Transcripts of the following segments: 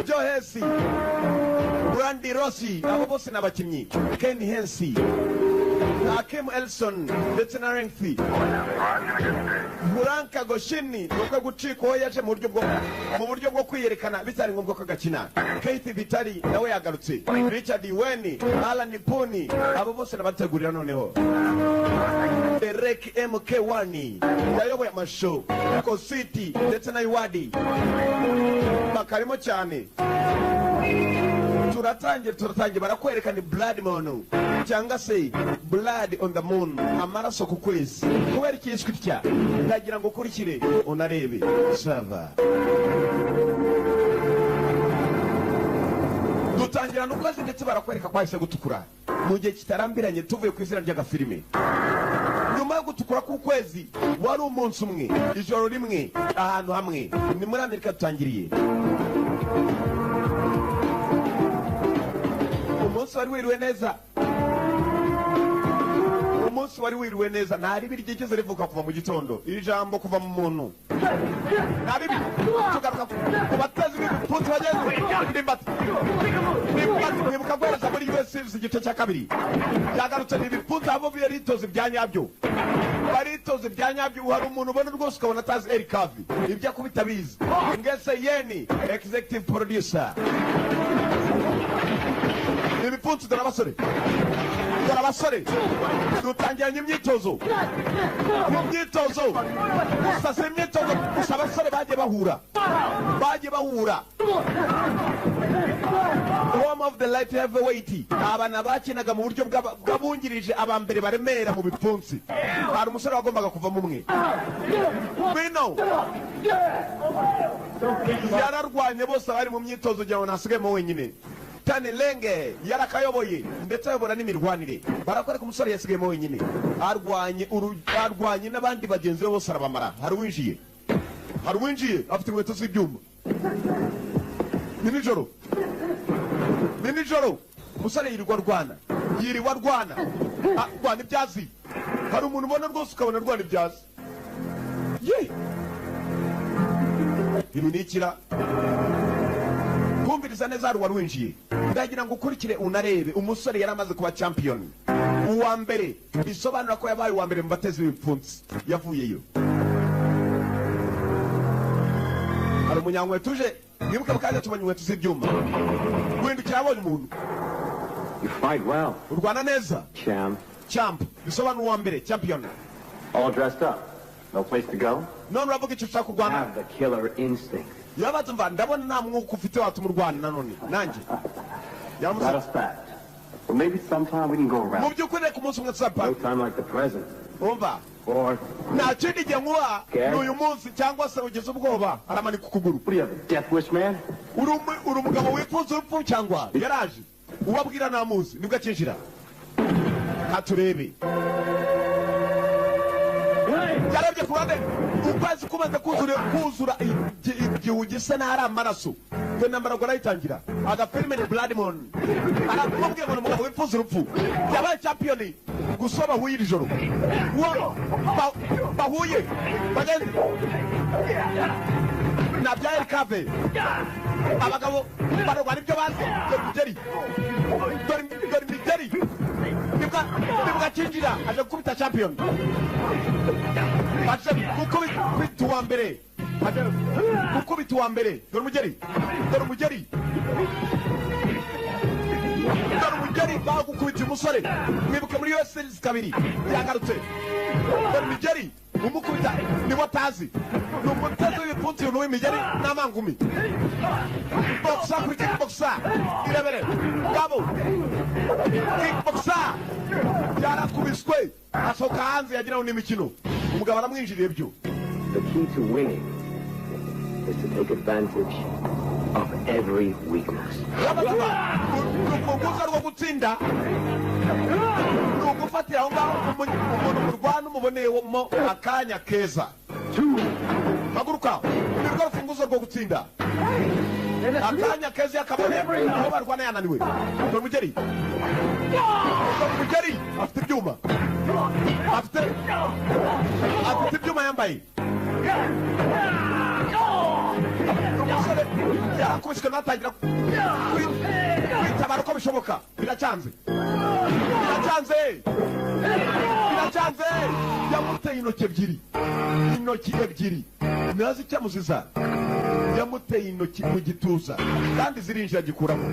Joe Hesi, Brandy Rossi, abo bose n'abakinnyi. Ken Hensi, Hakim Elson, ndetse na Renfi. Muranka Goshini, nuko guciko yaje mu buryo bwo kwiyerekana bitari ngombwa ko gakina. Keith Vitali nawe yagarutse. Richard Weni, Alan Puni, abo bose n'abategurira noneho. Derek MK1 yayoboye amashow ko City ndetse na Iwadi bakarimo cyane. Turatangiye barakwerekana blood moon cyangwa se blood on the moon, amaraso ku kwezi. Kubera ikishwe tya ndagira ngo kurikire unarebe sava. Dutangira n'ukwezi ndetse barakwereka kwahise gutukura mu gihe kitarambiranye tuvuye ku izina ry'agafilime. Nyuma yo gutukura ku kwezi wari umunsi umwe, ijoro rimwe, ahantu hamwe. Ni muri Amerika dutangiriye. Umunsi wari wiriwe neza. Nta ribi ryigeze rivuka kuva mu gitondo. Iri jambo kuva mu muntu nta ribi. Tugaruka ku batezi b'ibipfunsi bageze ndimbati nibuka guhereza muri USA igice cya kabiri. Yagarutse n'ibipfunsi abo baritoze ibya nyabyo. Hari umuntu ubona rwose ukabona atazi Eric Kavi ibyo akubita bizi. Ngese Yeni executive producer. Ibipfunsi dore abasore dutangiranye imyitozo. Sasa imyitozo gusa abasore bagiye bahura. Home of the light heavyweight, abana bakinaga mu buryo bw'abungirije abambere baremera mu bipfunsi. Hari umusore wagombaga kuvamo umwe. Bino yararwanye bose bari mu myitozo kugira ngo nasigemo wenyine. Tane Lenge yarakayoboye ndetse ayobora n'imirwanire. Barakwereka umusore yasigemo wenyine. Arwanye n'abandi bagenzi be bose arabamara. Hari uwinjiye afite inkweto z'ibyuma. Ni nijoro umusore yirirwa arwana. Arwana ibyazi. Hari umuntu ubona rwose ukabona arwana ibyazi. Ibinikira kumviriza neza hari wari winjiye. Ndagira ngo ukurikire unarebe. Umusore yaramaze kuba champion uwa mbere, bisobanura ko yabaye uwa mbere mu batezi b'ibipfunsi. Yavuyeyo hari umunyankweto uje. Nibuka bakaje tubanye inkweto z'ibyuma. Guhindukira abonye umuntu. You fight well. Urwana neza. Champ. Bisobanura uwa mbere champion. All dressed up. No place to go. None uravuga icyo ushaka kurwana. Have the killer instinct. Yabatumva ndabona nta mwuka ufite watuma urwana nanone. Nanjye Got us back. Well, maybe sometime we can go around. Mu by'ukuri ku munsi umwe tuzapanga. No time like the present. Umva. Or nta kindi gihe nkuba n'uyu munsi cyangwa se ugeze ubwoba aramanika ukuguru. What do you have, a death wish, man? Uri umugabo wifuza urupfu cyangwa yaraje ubabwira namuzi nibwo akinjira. Katurebe yarebye ku ruhande ukwezi kumaze kuzura igihu gisa n'ahari amaraso. Twe nambara ngo arayitangira agafilime ni blood moon. Arakubwiye ngo umugabo wifuza urupfu yabaye champion gusa bahuye iri joro. Bahuye bageze na bya Kave. Abagabo barwana ibyo bazi. Dore Migeri nibwo akinjira aje gukubita champion. Baje gukubita uwa mbere. Dore Mugeri bagukubita umusore. Mwibuke muri US series kabiri yagarutse. Dore Migeri umukubita nibo atazi. N'umutezi w'ibipfunsi n'uwi Migeri n'amangumi. Boxa kuri kickboxa. Irebere. Gabo. Kickboxa. Yarakubiswe. Asoka hanze yagira ngo ni imikino. Umugabo aramwinjiriye byo. The key to winning is to take advantage of every weakness. Urufunguzo rwo gutsinda ni ugufatira aho ngaho umuntu murwana umuboneyemo akanya keza. Haguruka nirwo rufunguzo rwo gutsinda. Akanya keza yakabone aho barwana yananiwe. Dore Mugeri afite ibyuma. Afite ibyuma yambaye. yarakubiswe natangira kwitabara uko bishoboka. Biracyanze yamuteye intoki ebyiri ntazi icyamuziza. Yamuteye intoki mu gituza kandi zirinjira gikuramo.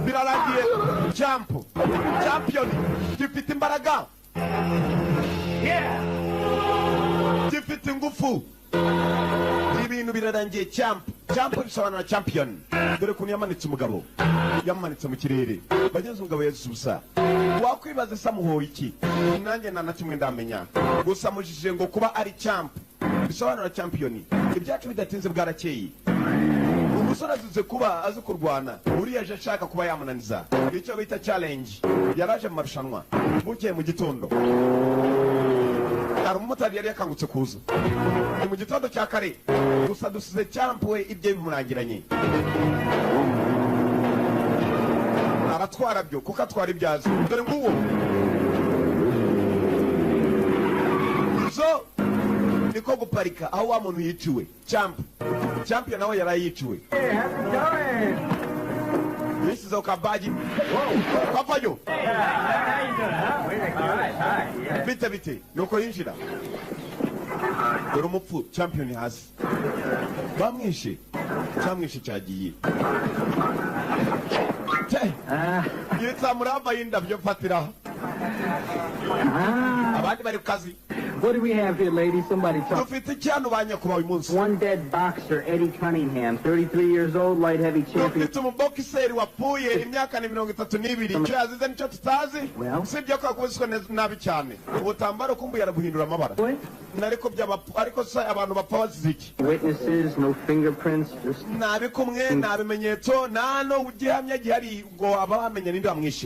Birarangiye. Champion gifite imbaraga, gifite ingufu. Ibintu birarangiye. Champ bisobanura champion. Dore kuntu yamanitse umugabo, yamanitse mu kirere. Bagenzi umugabo yazize ubusa. Wakwibaza samuhoye iki? Nanjye nta kimwe ndamenya. Gusa mujije ngo kuba ari champ bisobanura champion. Ibyacu bidatinze bwarakeye. Umusore azize kuba azi kurwana, uriya aje ashaka kuba yamunaniza. Icyo bita challenge. Yaraje mu marushanwa bukeye mu gitondo. Hari umumotari yari yakangutse kuza ni mu gitondo cya kare. Gusa dusize champ we ibyo bimurangiranye. Aratwara byo kuko atwara ibyazi. Dore nguwo so niko guparika aho wa muntu yiciwe. Champion nawe yarayiciwe. Yisize ukabaji kafayo. Bite nuko yinjira. Dore umupfu champion hasi. Bamwishe cyagiye. Yitsa muramba y'indabyo fatira. Abandi bari kazi. What do we have here, ladies? Somebody talk. One dead boxer, Eddie Cunningham, 33 years old, light heavy champion. Well, witnesses, no fingerprints, just...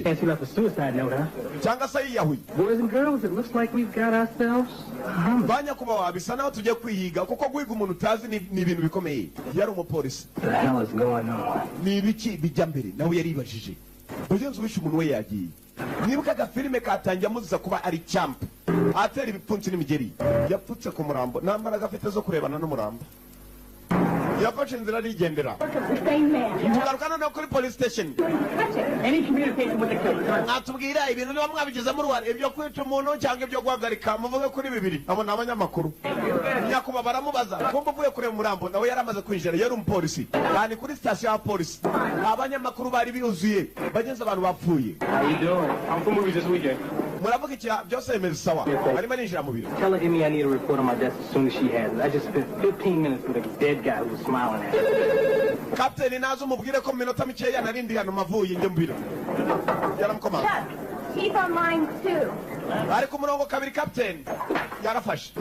Guess you left a suicide note, huh? Boys and girls, it looks like we've got ourselves... Banya kubawa bisa naho tujye kwihiga kuko guhiga umuntu utazi ni ibintu bikomeye. Yari umupolisi. The hell is going on? Ni ibiki bijya mbere nawe yaribajije. Ugenze ubisha umuntu we yagiye. Nibuka ga filime katangiye amuziza kuba ari champ. Atera ibipfunsi n'imigeri. Yapfutse ku murambo. Nambara gafite zo kurebana n'umurambo. Yafashe inzira arigendera. Tugarukana no kuri police station. Any communication with the killer? Natubwira ibintu niba mwabigize mu Rwanda ibyo kwica umuntu cyangwa ibyo guhagarika muvuge kuri bibiri. Abo ni abanyamakuru. Nyakuba baramubaza kumva uvuye kure murambo nawe yaramaze kwinjira yari umupolisi. Kandi kuri station ya police abanyamakuru bari biuzuye bagenza abantu bapfuye. How you doing? I'm from movies this weekend. Muravuga iki byose bimeze sawa. Bari maninjira mu biro. Tell her give me I need a report on my desk as soon as she has it. I just spent 15 minutes with a dead guy who was smiling at me. Captain nazo mubwire ko minota mikeya narindi hano mavuye nje mbiro. Yaramukomanga. Keep on line 2. Ari ku murongo kabiri captain. Yarafashe.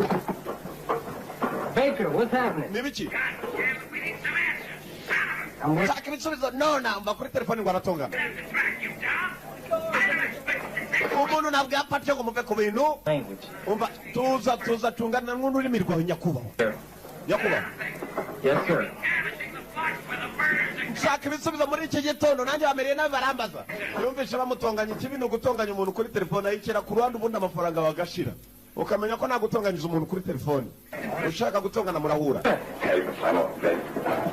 Baker, what's happening? Nibiki? I'm with... Saka bitsubizo nona mba kuri telefone ngo aratonga. Umuntu nabwo apatye ngo muve ku bintu. Language. Umva tuza tungana n'ururimi rwawe nyakubaho. Nyakubaho. Yes, sir. Saka bitsubizo muri iki gitondo nanjye bamereye n'abarambaza. Yumvisha bamutonganya ikibi no gutonganya umuntu kuri telefone ayikira ku ruhande ubundi amafaranga bagashira. Ukamenya ko nagutonganyije umuntu kuri telefone. Ushaka gutongana murahura.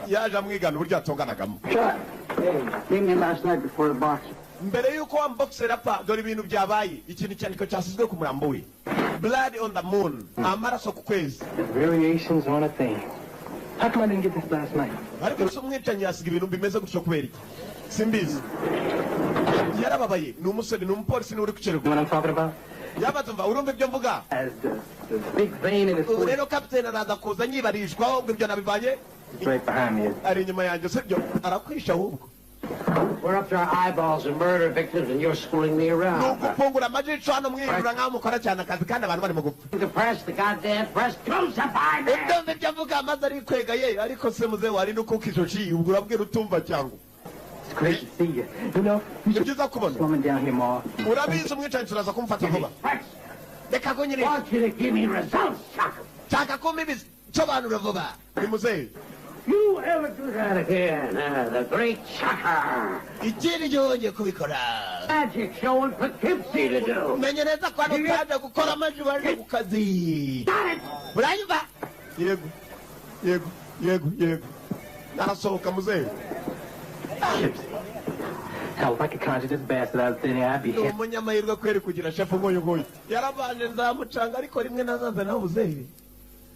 Yaje amwigana uburyo atonganagamo. Came in last night before the box. Mbere yuko unboxer apa dore ibintu byabaye ikintu cyandiko cyasizwe ku murambo we. Blood on the moon. Amaraso ku kwezi. Variations on a thing. How come I didn't get this last night? Ariko umwicanyi yasiga ibintu bimeze gutyo kubera iki? Simbizi. Yarababaye ni umusore ni umupolisi ni uri kucererwa. You know what I'm talking about? Yabatumva urumva ibyo mvuga. As the big vein in his foot. Rero captain araza kuza nyibarishwa ubwo ibyo nabivanye. Right behind me. Ari inyuma yanjye sibyo arakwisha ahubwo. We're up to our eyeballs in murder victims and you're schooling me around. Nukupungura amajisho hano mwirura nkaho mukora cyane akazi kandi abantu bari mu gupfa. The press, the goddamn press, crucify me! Ibyo ibyo mvuga amaze ari kwega ye ariko se muze wari nuko kishoshi ubwo urabwira utumva cyangwa. It's great to see you. You know, you should Byiza kubona. slow me down here, Ma. Urabizi umwicanyi turaza kumufata vuba. Reka ko nyine. I want you to give me results, sucker! Chaka kumibiza sobanura vuba. Ni muze. You ever do that again, the great sucker! Ikiri yonje kubikora. Magic showing Poughkeepsie to do! Menyereza kwa nutaje gukora amajwi bari ku kazi. Got it! Uranyumva? Yego. Yego. Narasohoka muzehe. Hell, if I could conjure this bastard out of thin air, I'd be here. Umunyamahirwe kweri kugira chef ngoyo. Yarabanje nzamucanga ariko rimwe nazaza naho muzehe.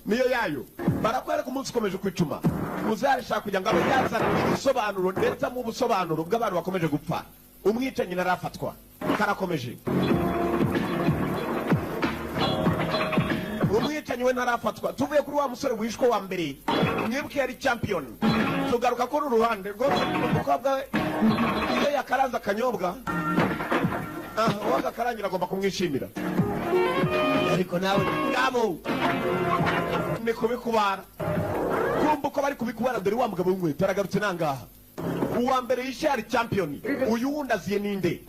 Niyo yayo. Barakwereka umunsi ukomeje kwicuma. Muzehe arashaka kugira ngo yazana ibisobanuro ndetse mu busobanuro bw'abantu bakomeje gupfa. Umwicanyi narafatwa. Karakomeje. Umwicanyi we narafatwa. Tuvuye kuri wa musore wishwe wa mbere. Mwibuke yari champion. Tugaruka kuri uruhande rwose umukobwa iyo yakaranza akanyobwa. Uwaga karangira agomba kumwishimira. Ariko nawe ngabo ni kubikubara. Kumva uko bari kubikubara dore wa mugabo w'umwe taragarutse nangaha. Uwa mbere yishari champion. Uyu wundi aziye ninde?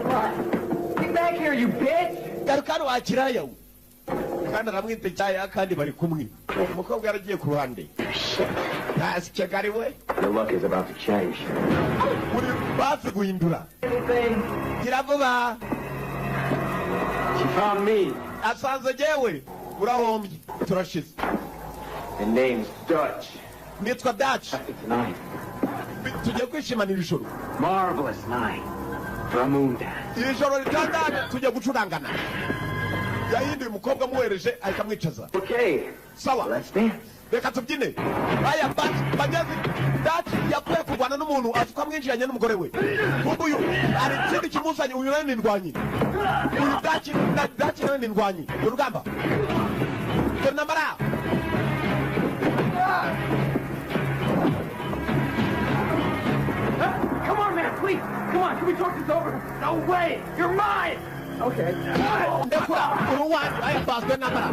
Get back here, you bitch! Garukano wakiraya. Kandi aramwite cyaya kandi bari kumwe. Umukobwa yaragiye ku ruhande. That's Chegari way. Your luck is about to change. Uri bafi guhindura. Kiravuba. She found me. Asanze jewe. Urahombye. Turashize. The name's Dutch. Nitwa Dutch. It's night. Tujye kwishimanira ijoro. Marvelous night. For a moon dance. Ijoro ritandana tujye gucurangana. Yahinduye umukobwa muwereje akamwicaza. Okay. Sawa. Let's dance. Reka tubyine. Aya bageze Dutch yakuye kurwana n'umuntu afuka mwinjiranye n'umugore we. Kumbe uyu ari ikindi kimuzanye uyu nani ndwanyi. Uyu Dutch nani ndwanyi. Urugamba. Turnamara. Come on, man, please! Come on, can we talk this over? No way! You're mine! Okay. Ndekura uruwanyu aya bas turnamara.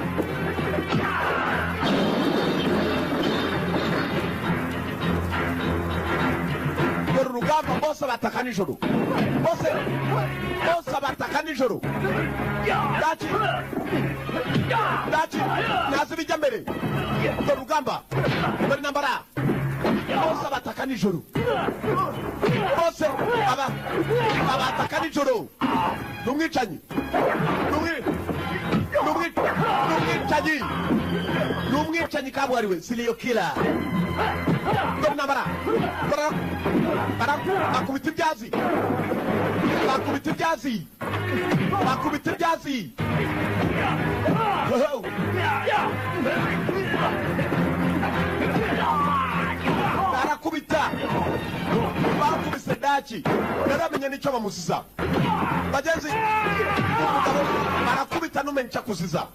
Urugamba bose bataka nijoro. Bose bataka nijoro. Dachi nazi bijya mbere. Urugamba muri nambara. Bose bataka nijoro. Bose abataka nijoro. Numwicanyi. Numwicanyi kabwariwe serial killer. Muri nambara. Bakubita ibyazi. Barakubita. Bakubise Dachi. Naramenye nicyo bamusiza. Bagenzi. Barakubita numenye kuziza.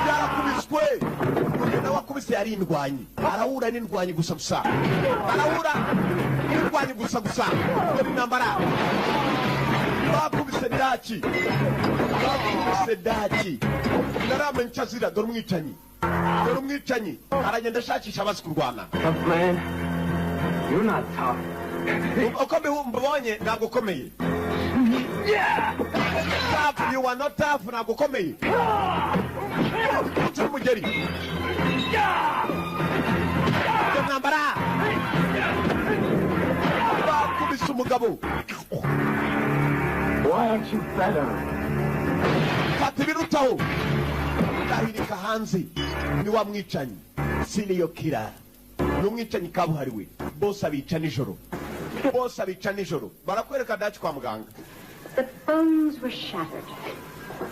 Yarakubiswe. Ugenda wakubise yari indwanyi. Arahura n'indwanyi gusa. Arahura n'indwanyi gusa. Muri nambara. Bakubise Dachi. Naramenye cyazira dore umwicanyi. Aragenda ashakisha abazi kurwana. Tough man. You're not tough. Uko mbonye ntabwo ukomeye. Tough, you are not tough, ntabwo ukomeye. Turi mugeri. Nambara. Bakubise umugabo. Why aren't you better? Fata ibirutaho. Ndahirika hanze. Ni wa mwicanyi. Serial killer. Numwicanyi kabuhariwe. Bose abica nijoro. Barakwereka Dachi kwa muganga. The bones were shattered.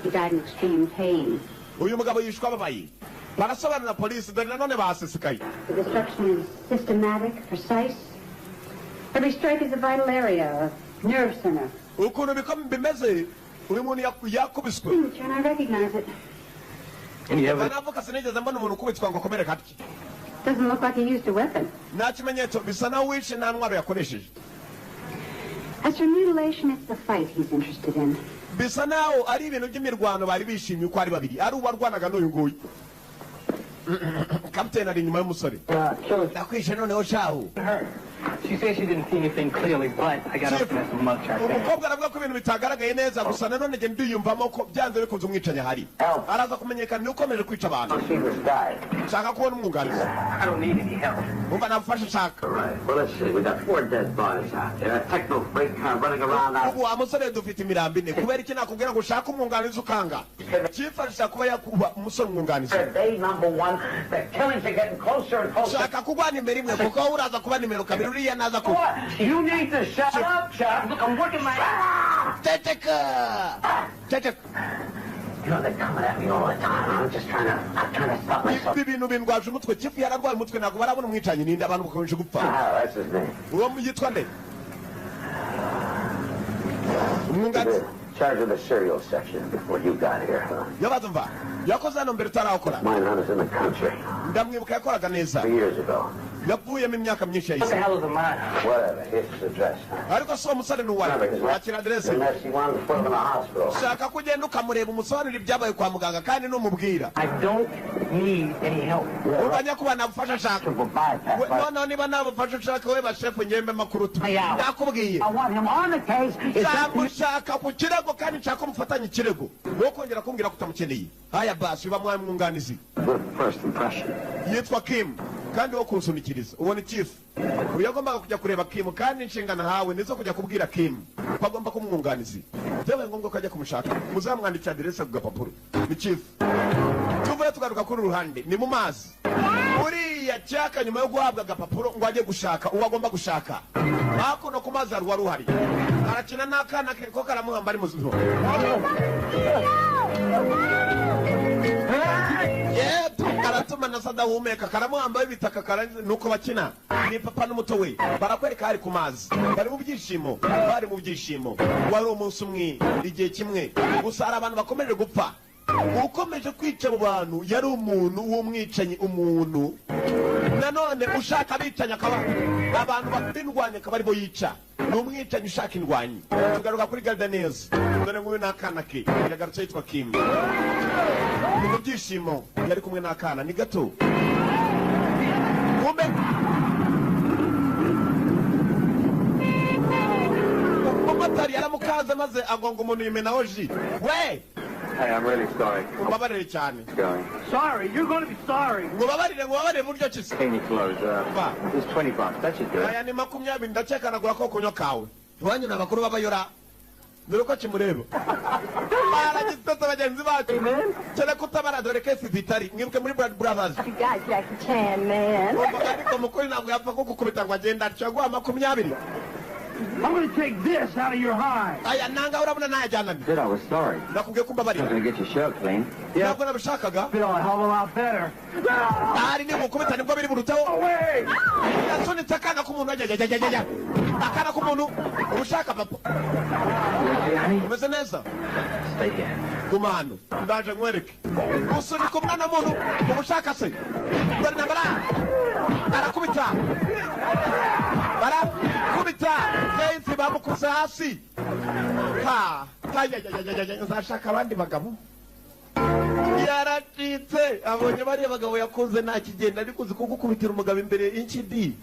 He died in extreme pain. Uyu mugabo yishwe ababaye. Barasobanura polisi dore nanone basesekaye. The destruction is systematic, precise. Every strike is a vital area, a nerve center. Ukuntu bimeze uri muntu yakubiswe. Can I recognize it? Banavuga sinigeze mbona umuntu ukubitwa ngo akomere katki. Doesn't look like he used a weapon. Nta kimenyetso bisa naho wishe nta ntwaro yakoresheje. As for mutilation, it's the fight he's interested in. Bisa naho ari ibintu by'imirwano bari bishimye uko ari babiri. Ari uwarwanaga n'uyu nguyu. Kapiteni ari inyuma y'umusore. Nakwishe noneho shaho. She said she didn't see anything clearly, but I got up at some mugshot. umukobwa aravuga ko ibintu bitagaragaye neza gusa nanone nge ndiyumvamo ko byanze bikunze umwicanyi ahari araza kumenyekana ni ukomeje kwica abantu nshaka kubona umwunganizi I don't need any help. umva nagufasha nshaka Well, let's see. We got 4 dead bodies out there. A techno freight car running around out. ubu wa musore dufite imirambi ine kubera iki nakubwira ngo ushake umwunganizi ukanga cyifashisha kuba yakuba umusore umwunganizi Day number 1. The killings are getting closer and closer. shaka kugwa nimero imwe kuko wowe uraza kuba nimero kabiri uriya naza ku What? You need to shut up, Chuck. Look, I'm working my ass. ceceka You know, they're coming at me all the time. I'm trying to stop myself. ibi bintu bindwaje umutwe chifu yararwaye umutwe ntabwo barabona umwicanyi ninde abantu bakomeje gupfa That's his name. uwo yitwa nde umwunganizi Charge of the cereal section before you got here, huh? yabaza mva yakoze hano mbere utarawukora Mine was in the country ndamwibuka yakoraga neza 3 years ago. yapfuyemo imyaka myinshi What the yahise hell is a mine? Whatever. Here's his address. ariko si uwo musore ni uwawe wakira aderese Unless you want to put him in a hospital. shaka kugenda ukamureba umusobanurira ibyabaye kwa muganga kandi numubwira I don't need any help. urwanya kuba nagufasha shaka Triple bypass. But noneho niba nabufasha ushaka we bashefu ngembe makuru tu ndakubwiye I want him on the case. It's up to you. ushaka ku kirego kandi nshaka umufatanye ikirego wo kongera kumbwira ko utamukeneye haya basi uba mwawe mwunganizi Good first impression. yitwa Kim kandi wo kunsunikiriza uwo ni chief uyu agombaga kujya kureba Kim kandi inshingano hawe nizo kujya kubwira Kim ko agomba kumwunganizi byabaye ngombwa ko ajya kumushaka muzamwandikira aderese ku gapapuro ni chief tuvuye tugaruka kuri ruhande ni mu mazi uriya cyaka nyuma yo guhabwa agapapuro ngo ajye gushaka uwo agomba gushaka hakuno ku mazi hari uwari uhari arakina n'akana ke ko karamuhamba ari muzima karatuma na sadahumeka karamuhamba y'ibitaka karangiza nuko bakina ni papa n'umuto we barakwereka hari ku mazi bari mu byishimo wari umunsi umwe igihe kimwe gusa hari abantu bakomeje gupfa ukomeje kwica abo bantu yari umuntu w'umwicanyi umuntu nanone ushaka abicanyi akaba abantu bafite indwanyi akaba aribo yica ni umwicanyi ushaka indwanyi tugaruka kuri gardanez dore nguyu n'akana ke yagarutse yitwa Kim ni mu byishimo yari kumwe n'akana ni gato kumbe umumotari yaramukaze maze agonga umuntu yimenaho ji we Hey, I'm really sorry. ubabarire cyane Sorry, you're going to be sorry. ngubabarire buryo ki se Can you close up? It's $20. That should do it. aya ni 20 ndakeka nagura ko kunywa kawe iwanyu ni abakuru b'abayora dore ko kimureba baragitota bagenzi bacu cyane kutabara dore kesi vitari mwibuke muri Blood Brothers You got Jackie Chan, man. ariko mukuri ntabwo yapfa ko gukubita ngo agenda cyaguha 20 I'm going to take this out of your hide. aya nanga urabona nayajyana Good, I was sorry. nakubwiye ko I was mbabarira going to get your shirt clean. ntabwo nabishakaga Feel a hell of a lot better. ari ni gukubita nibwo biri burutaho yasunitse akana k'umuntu ajya akana k'umuntu ubushaka papa umeze neza Stay here. guma hano ndaje nkwereke usunika umwana w'umuntu ubushaka se dore na barakubita kenshi bamukuse hasi nzashaka abandi bagabo yaracitse abonye bariya bagabo yakunze nta kigenda ariko uzi kugukubitira umugabo imbere y'ikidi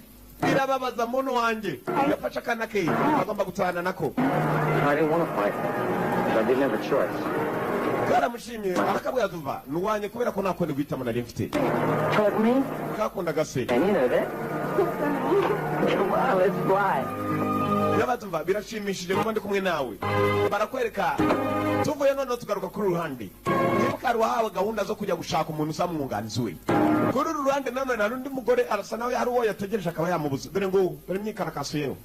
birababaza muntu wanjye yafashe akana ke agomba gutahana nako I didn't want to fight, but I didn't have a choice. karamushimye arakabwira tuva nuwanye kubera ko nakwenda guhitamo nari mfite Told me? kakundaga se And you know that? Well, let's fly. yabatumva birashimishije kuba ndi kumwe nawe barakwereka tuvuye noneho tugaruka kuri ruhande nibuka hari wahawe gahunda zo kujya gushaka umuntu uzamwunganizi we kuri uru ruhande nanone hari undi mugore arasa nawe hari uwo yategereje akaba yamubuza dore ngo dore imyikarakaso yewe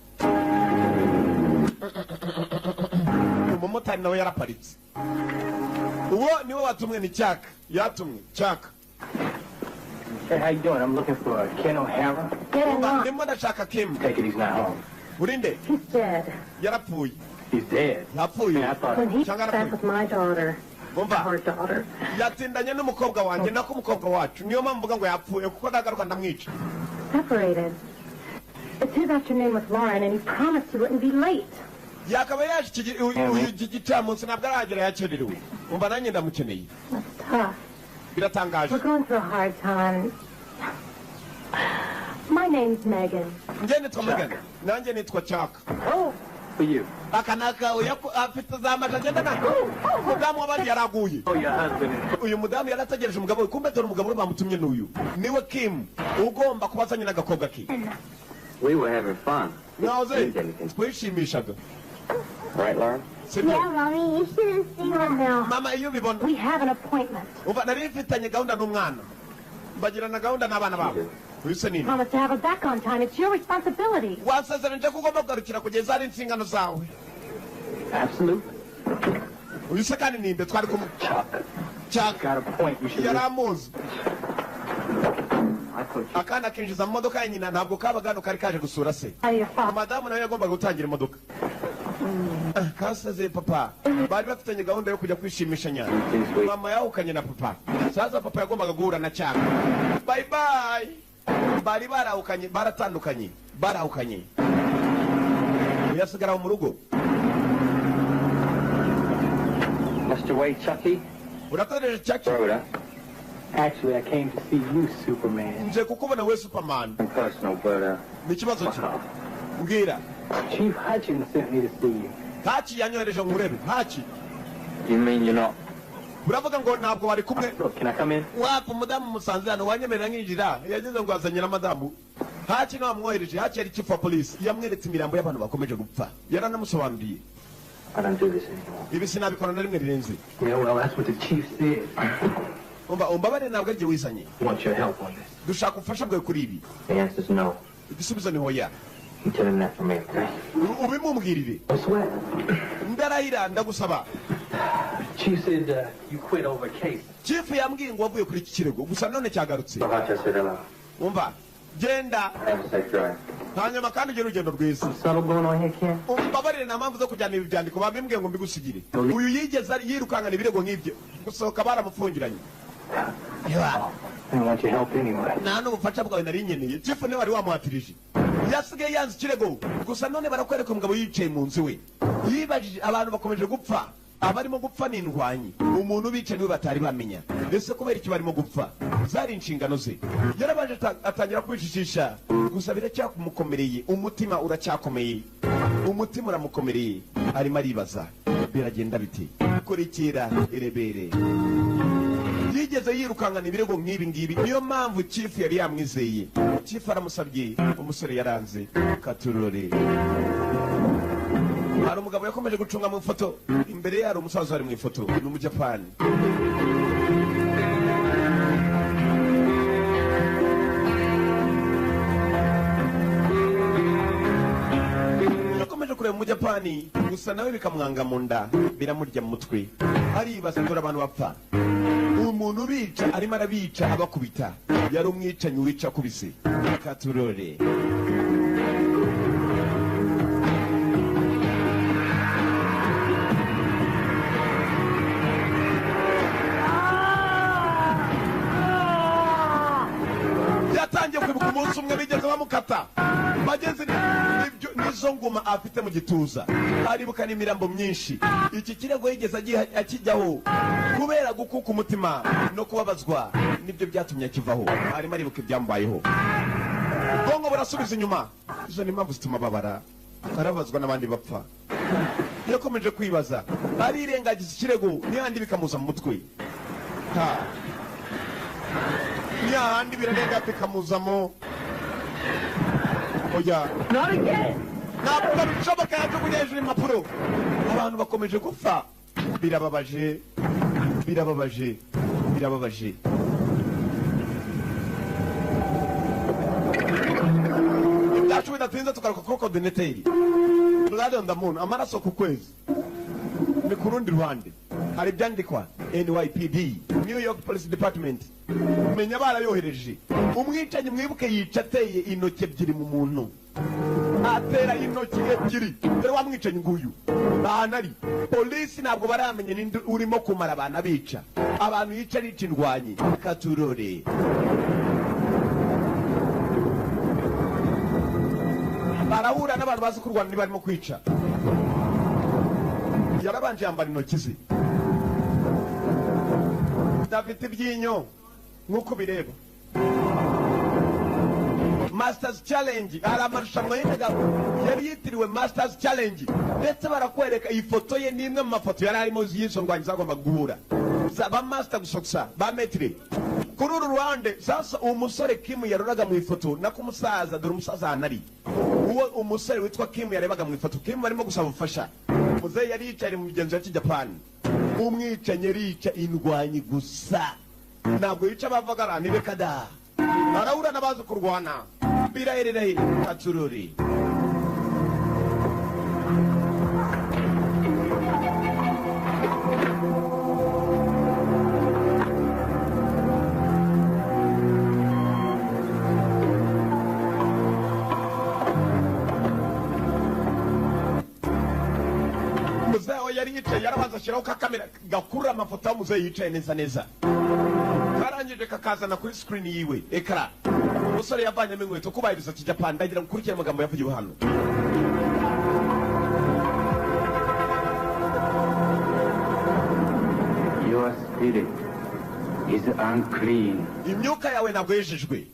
umumotari nawe yaraparitse uwo niwe watumwe ni cyaka yatumwe cyaka Hey, how you doing? I'm looking for Ken O'Hara. Get him off. ndimo ndashaka Kim Take it, he's not home. urinde He's dead. yarapfuye He's dead. yapfuye Yeah, I thought. When he Cyangwa was back yarapfuye with my daughter, Bumva our daughter, yatindanye n'umukobwa wanjye nako umukobwa wacu niyo mpamvu mvuga ngo yapfuye kuko nagaruka ndamwica separated. It's his afternoon with Lauren, and he promised he wouldn't be late. yakaba yaje iki gicamunsi ntabwo aragera yakererewe umva nanjye ndamukeneye That's tough. biratangaje We're going through a hard time. My name's Megan. Njye nitwa Megan. Nanjye nitwa Chaka. Oh, for you. Akanaka afite za majagenda na. Mudamu wabandi yaraguye. Oh, your husband is... Uyu mudamu yarategereje umugabo we kumbe dore umugabo we bamutumye n'uyu. Niwe Kim ugomba kubazanye n'agakobwa ke. We were having fun. Naze twishimishaga. Right, Laura? Yeah, Mommy, you shouldn't see her now. Mama iyo bibona. We have an appointment. Uva nari mfitanye gahunda n'umwana. Bagirana gahunda n'abana babo. Uyise nini? Promise to have her back on time. It's your responsibility. Wasezeranje ko ugomba kugarukira kugeza ari insingano zawe. Absolutely. Uyise kandi ninde twari kumwe. Chaka. Got a point. You should... Yaramuzi. Akana kinjiza mu modoka ya nyina ntabwo kabagano kari kaje gusura se. Madamu nawe yagombaga gutangira imodoka. Kasaze papa bari bafitanye gahunda yo kujya kwishimisha nyana. Mama yahukanye na papa. Sasa papa yagombaga guhura na Chaka. Bye bye. Bari barahukanye baratandukanye. Barahukanye. Uyasigara mu rugo. Mr. Wade, Chucky? Urakoresha Chaka. Rhoda. Actually, I came to see you, Superman. Nje kukubona we Superman. Personal, but, Ni kibazo ki? Mbwira. Chief Hutchins sent me to see you. Hachi yanyohereje ngurebe. Hachi. you mean you're not? Uravuga ngo ntabwo bari kumwe. Look, can I come in? Wapo mudamu musanze hano wanyemerera nkinjira. Yagize ngo azanye na madamu. Hachi no amwohereje. Hachi yari chief of police. Yamweretse imirambo y'abantu bakomeje gupfa. Yaranamusobanuriye. I don't do this anymore. Ibi sinabikora na rimwe rirenze. Yeah, well, that's what the chief said. Umbabare ntabwo aribyo wizanye. Want your help on this? Dushaka ubufasha bwawe kuri ibi. The answer's no. Igisubizo ni hoya. You tell him that for me, okay? Ubimubwirire. I swear. Ndarahira ndagusaba. Chief said you quit over a case. Chief yambwiye ngo wavuye kuri iki kirego gusa none cyagarutse. How about you sit alone? Umva. Genda. Have a safe drive. Hanyuma kandi ugire urugendo rwiza. Subtle going on here, Ken? Umbabarire nta mpamvu zo kujyana ibi byandiko babimbwiye ngo mbigusigire. Uyu yigeze yirukangana ibirego nk'ibyo. Gusohoka baramufungiranye. I don't want your help anyway. Nta n'ubufasha bwawe nari nkeneye. Chief niwe wari wamuhatirije. Yasigaye yanze ikirego gusa none barakwereka umugabo yicaye mu nzu we. Yibajije abantu bakomeje gupfa. Abarimo gupfa ni indwanyi. Umuntu bicaye niwe batari bamenya. Ese kubera iki barimo gupfa? Zari inshingano ze. Yarabaje atangira kwishishisha. Gusa biracyakumukomereye. Umutima uracyakomeye. Umutima uramukomereye. Arimo aribaza. Biragenda biti. Kurikira irebere. Yigeze yirukangana ibirego nk'ibi ngibi. Niyo mpamvu chief yari yamwizeye. Chief aramusabye. Umusore yaranze. Katurore. Hari umugabo yakomeje gucunga mu foto. Imbere yari umusaza wari mu ifoto. Ni umujapani. Yakomeje kureba umujapani. Gusa nawe bikamwanga mu nda. Biramurya mu mutwe. Aribaza ngo abantu bapfa. Umuntu bica arimo arabica abakubita. Yari umwicanyi wica kubise. Katurore. Yatangiye kwibuka umunsi umwe bigeze bamukata. Bageze nizo nguma afite mu gituza. Aribuka n'imirambo myinshi. Iki kirego yigeze akijyaho kubera gukuka umutima no kubabazwa nibyo byatumye akivaho. Arimo aribuka ibyambayeho. Bongo burasubiza inyuma. Izo ni impamvu zituma babara. Arabazwa n'abandi bapfa. Yakomeje kwibaza. Arirengagiza ikirego n'ihandi bikamuza mu mutwe. N'ihandi birarenga bikamuzamo. Oya. Not again! Ntabwo bishoboka yajugunye hejuru impapuro. Abantu bakomeje gupfa. Birababaje. Birababaje. Birababaje. Ibyacu bidatinze tugaruka kuri coordinateur. Blood on the moon. Amaraso ku kwezi. Ni ku rundi ruhande. Hari ibyandikwa NYPD, New York Police Department. Menya barayohereje. Umwicanyi mwibuke yica ateye intoki ebyiri mu muntu. Atera intoki ebyiri. Dore wa mwicanyi nguyu. Bahanari. Polisi ntabwo baramenye ninde urimo kumara abana bica. Abantu yica rica indwanyi. Katurore. Barahura n'abantu bazi kurwana nibarimo kwica. Yarabanje yambara intoki ze. Dafite ibyinyo nk'uko bireba. Masters Challenge. Aramarushanwa yari yitiriwe Masters Challenge. Ndetse barakwereka iyi foto ye nimwe mu mafoto yari arimo y'izo ndwanyi zagomba guhura. Ba master gusoksa ba metre. Kuri uru ruhande sasa umusore Kim yaroraga mu ifoto na kumusaza dore umusaza anari. Uwo umusore witwa Kim yarebaga mu ifoto. Kim barimo gusaba ubufasha. Muzehe yari yicaye mu migenzo ya Kijapani. Umwicanye rica indwanyi gusa. Ntabwo yica bavagara nibeka da. Arahura n'abazi kurwana. Birahererahe Katsururi. Muzehe yari yicaye yarabaza ashyiraho kakamera gakura amafoto y'umuzehe yicaye neza neza. Karangije kakazana kuri screen yiwe ekara. Umusore yavanyemo inkweto kubahiriza Kijapani ndagira gukurikira amagambo yavugiwe hano. Your spirit is unclean. Imyuka yawe ntabwo yejejwe.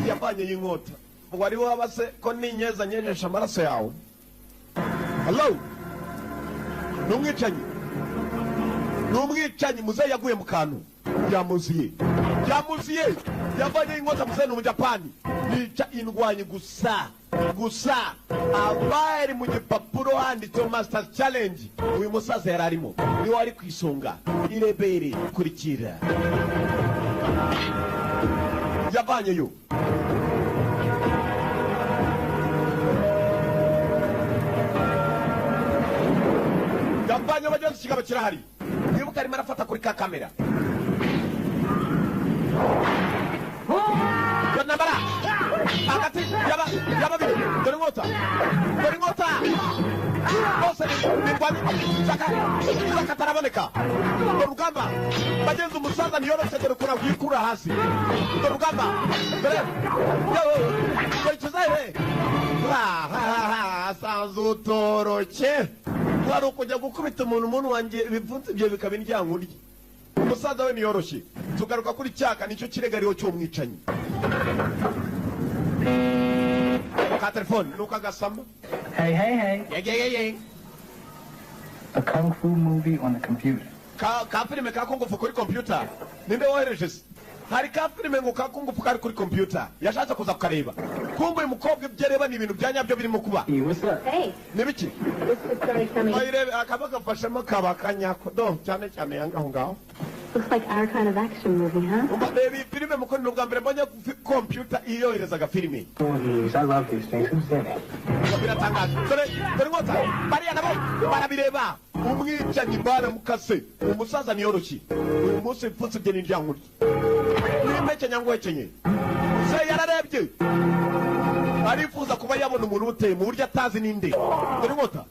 Yavanye y'inkota. Wari wabase ko ninyeza nyejesha amaraso yawe. Hello. Numwicanyi. Numwicanyi muzehe yaguye mu kantu. Yamuziye. Yavanye inkota muzehe mu Japani. Yica indwanyi gusa. Abari mu gipapuro handitseho Masters Challenge. Uyu musaza yari arimo. Ni wari kwisonga. Irebere kurikira. Yavanyeyo. Yavanyeyo bagenzi kigabo kirahari. Nibuka arimo arafata kuri ka kamera. Nambara agati yababiri dore ngota bose nirwani saka taraboneka dore rugamba bagenzi umusaza niyoroshe dore kura kwikura hasi dore rugamba dore dore kizaire asanzwe utoroke wari ukujya gukubita umuntu wanjye bivunze ibyo bikaba indyankurye. Umusaza we niyoroshe tugaruka kuri cyaka nicyo kiregariho cyo mwicanyi. Ka telefone nuko agasama. Hey. A kung fu movie on the computer. Ka filime ka kung fu kuri computer. Ninde wohereje? Hari ka filime ngo ka kung fu kari kuri computer. Yashatse kuza kukareba. Kumbe uyu mukobwa ibyareba ni ibintu byanyabyo birimo kuba. What's up? Hey, Nibiki? this is very funny. Ayire akabaka fashamo kabakanyako. Do cyane yanga aho ngaho. Looks like our kind of action movie, huh? Baby, filime mukoni n'ubwa mbere mbonye computer iyoherezaga filime. Movies. I love these things. Who's in it? Biratangaje. Dore ngota bariya nabo barabireba. Umwicanyi baramukase. Umusaza niyoroshye. Uyu munsi mfutse bye n'indyankurye. Nimeke nyangwekenye. Se yararebye. Arifuza kuba yabona umuntu uteye mu buryo atazi ninde. Dore ngota.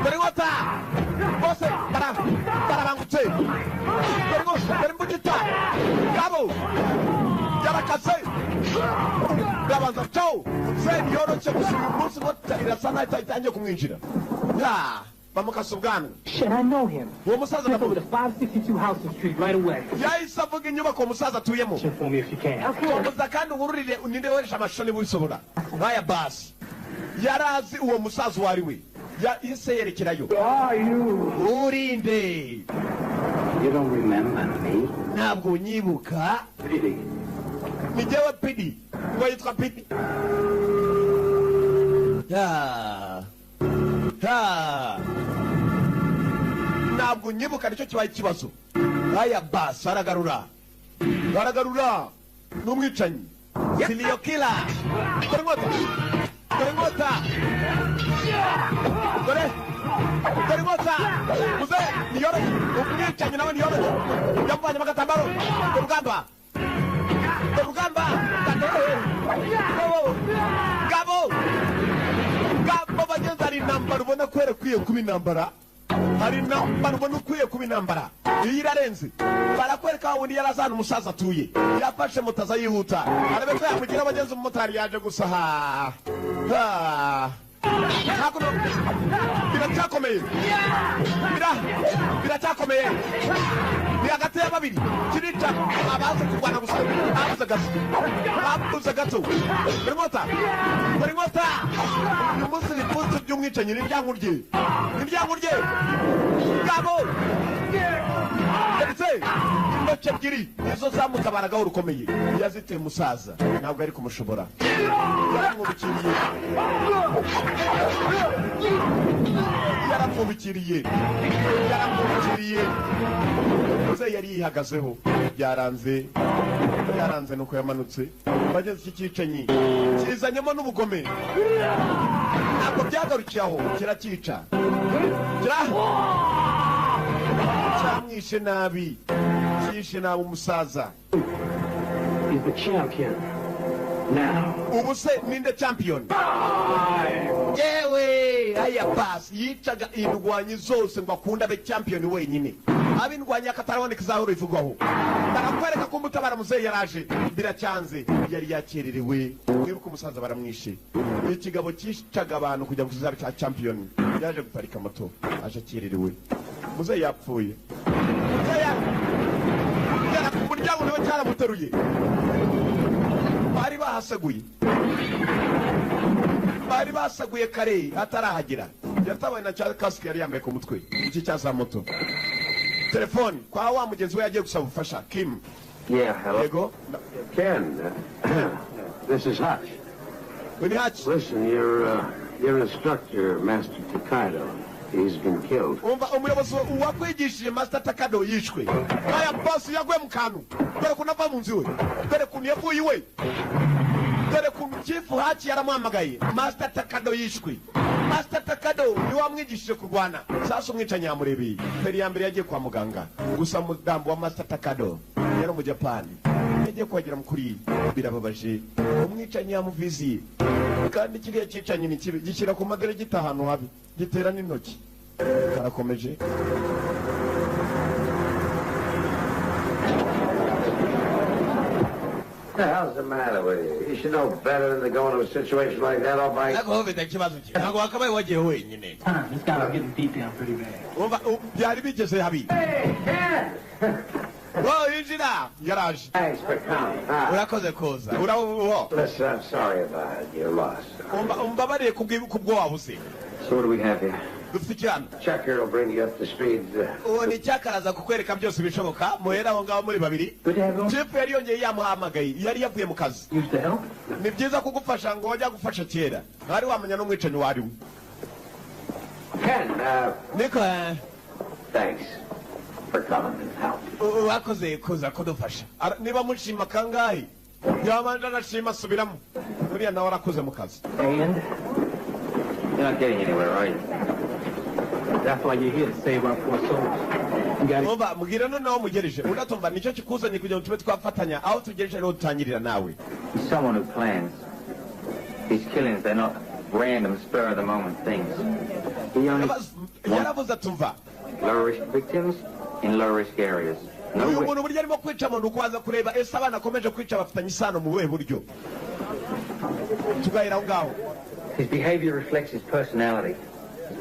Dore ngota. Bose barabangutse. Dore mbugita. Gabo. Yarakase. Gabanza cyo. Se yoroshye gusubiza umunsi ngota irasana itangiye kumwinjira. Bamukasa ubwanwa. Shit, I know him. Uwo musaza Step over navuga. to 562 Houston Street right away. Yahise avuga inyubako umusaza atuyemo. Check for me if you can. Wamuza kandi uhururire uninde wohereje amashusho niba ubisobora. Nkaya basi. Yarazi uwo musaza uwo ari we. Yahise yerekerayo. Urinde. You don't remember me? Ntabwo unyibuka. Really? Ni jyewe Pidi. Ngo yitwa Pidi. Ntabwo unyibuka nicyo kibaye ikibazo. Nkaya basi aragarura. N'umwicanyi. Serial killer. Dore ngota. Dore ngota. Muze niyoroshye. Umwicanyi nawe niyoroshye. Yamuvanye agatambaro. Urugamba. Gabo bagenzi hari intambara ubona ko yarakwiye kuba intambara. Hari intambara ubona ukwiye kuba intambara. Iyi irarenze. Barakwereka aho undi yarazana umusaza atuye. Yafashe mutaza yihuta. Arabe ko yamugira abagenzi umumotari yaje gusaha. hakuno biracyakomeye biracyakomeye ni hagati ya babiri kirica abaza kurwana gusa babuze gato buri nkota uyu munsi ni punsi by'umwicanyi n'ibyangurye ngabo ndetse intoki ebyiri nizo zamutabaragaho rukomeye yaziteye umusaza ntabwo ari kumushobora yaramwubikiriye muze yari yihagazeho byaranze nuko yamanutse bageze iki cyicanyi kizanyemo n'ubugome ntabwo byagarukiye aho kirakica cyamwishe nabi cyishe nabi umusaza He's the champion. Now. Ubu se ninde champion? Yewe aya pass yicaga indwanyi zose ngo akunda be champion wenyine. Abindwanyi akataraboneka izahoro ivugwaho. Ndakwereka ko mutabara muzeyi yaraje biracyanze yari yakererewe. Mwibuka umusaza baramwishe. Ikigabo cyicaga abantu kujya gusiza cya champion yaje guparika moto aje akererewe. Muzeyi yapfuye. Yara kumuryango niwe cyaramuteruye. Bari basaguye kare atarahagira yatabaye na cya kasike yari yambaye ku mutwe iki cyaza moto telefone kwa wa mugenzi we yagiye gusaba ubufasha Kim. Yeah, hello. Yego Ken, this is Hutch. Hutch. Listen, your instructor, Master Takaido, he's been killed. Umuyobozi wakwigishije Master Takaido yishwe. Aya boss yagwe mu kantu. Dore kunava mu nzi we. Dore kuntu yapfuye we. Dore kuntu chifu Hutch yaramwamagaye. Master Takaido yishwe. Master Takaido ni wamwigishije kurwana. Sasa umwicanya yamurebeye. Feri ya mbere yagiye kwa muganga. Gusa mudambo wa Master Takaido yari mu Japan. Yagiye kwagera mukuri birababaje. Umwicanya yamuviziye. Kandi kiriya cyicanyi ni kibi gishyira ku madere gitahantu habi. Gitera n'intoki. Karakomeje. What the hell's the matter with you? You should know better than to go into a situation like that all by... Ntabwo wakabaye wagiye wenyine. This guy was getting beat down pretty bad. Byari bigeze habi. Injira yaraje. Thanks for coming. Urakoze koza. Listen, I'm sorry about it. You're lost. Umbabariye kubwo wabuze. So what do we have here? Dufikirana. Checker will bring you up to speed. Ni cyakaraza kukwereka byose bishoboka. Muhera aho ngaho muri babiri. Chief yari yongeye yamuhamagaye. Yari yavuye mu kazi. Ni byiza kugufasha ngo wajya gufasha kera. Hari wamenya n'umwicanyi wariwe. Ken, Niko. Thanks for coming and help. Wakoze koza kudufasha. Niba mushima kangahe? Yamanje nashima subiramo. Buriya nawe arakoze mu kazi. And You're not getting anywhere, are you? that's why you're here, to save our poor souls. You got Oba mugira noneho mugereje. Uratumva nicyo kikuzanye kugira ngo tube twafatanya aho tugereje rero tutangirira nawe. He's someone who plans. These killings, they're not random, spur-of-the-moment things. He only Yaravuze atumva. low-risk victims in low-risk areas. No Uyu way. muntu burya arimo kwica umuntu kwaza kureba ese abana akomeje kwica bafitanye isano mu buhe buryo. Tugahera aho ngaho. His behavior reflects his personality.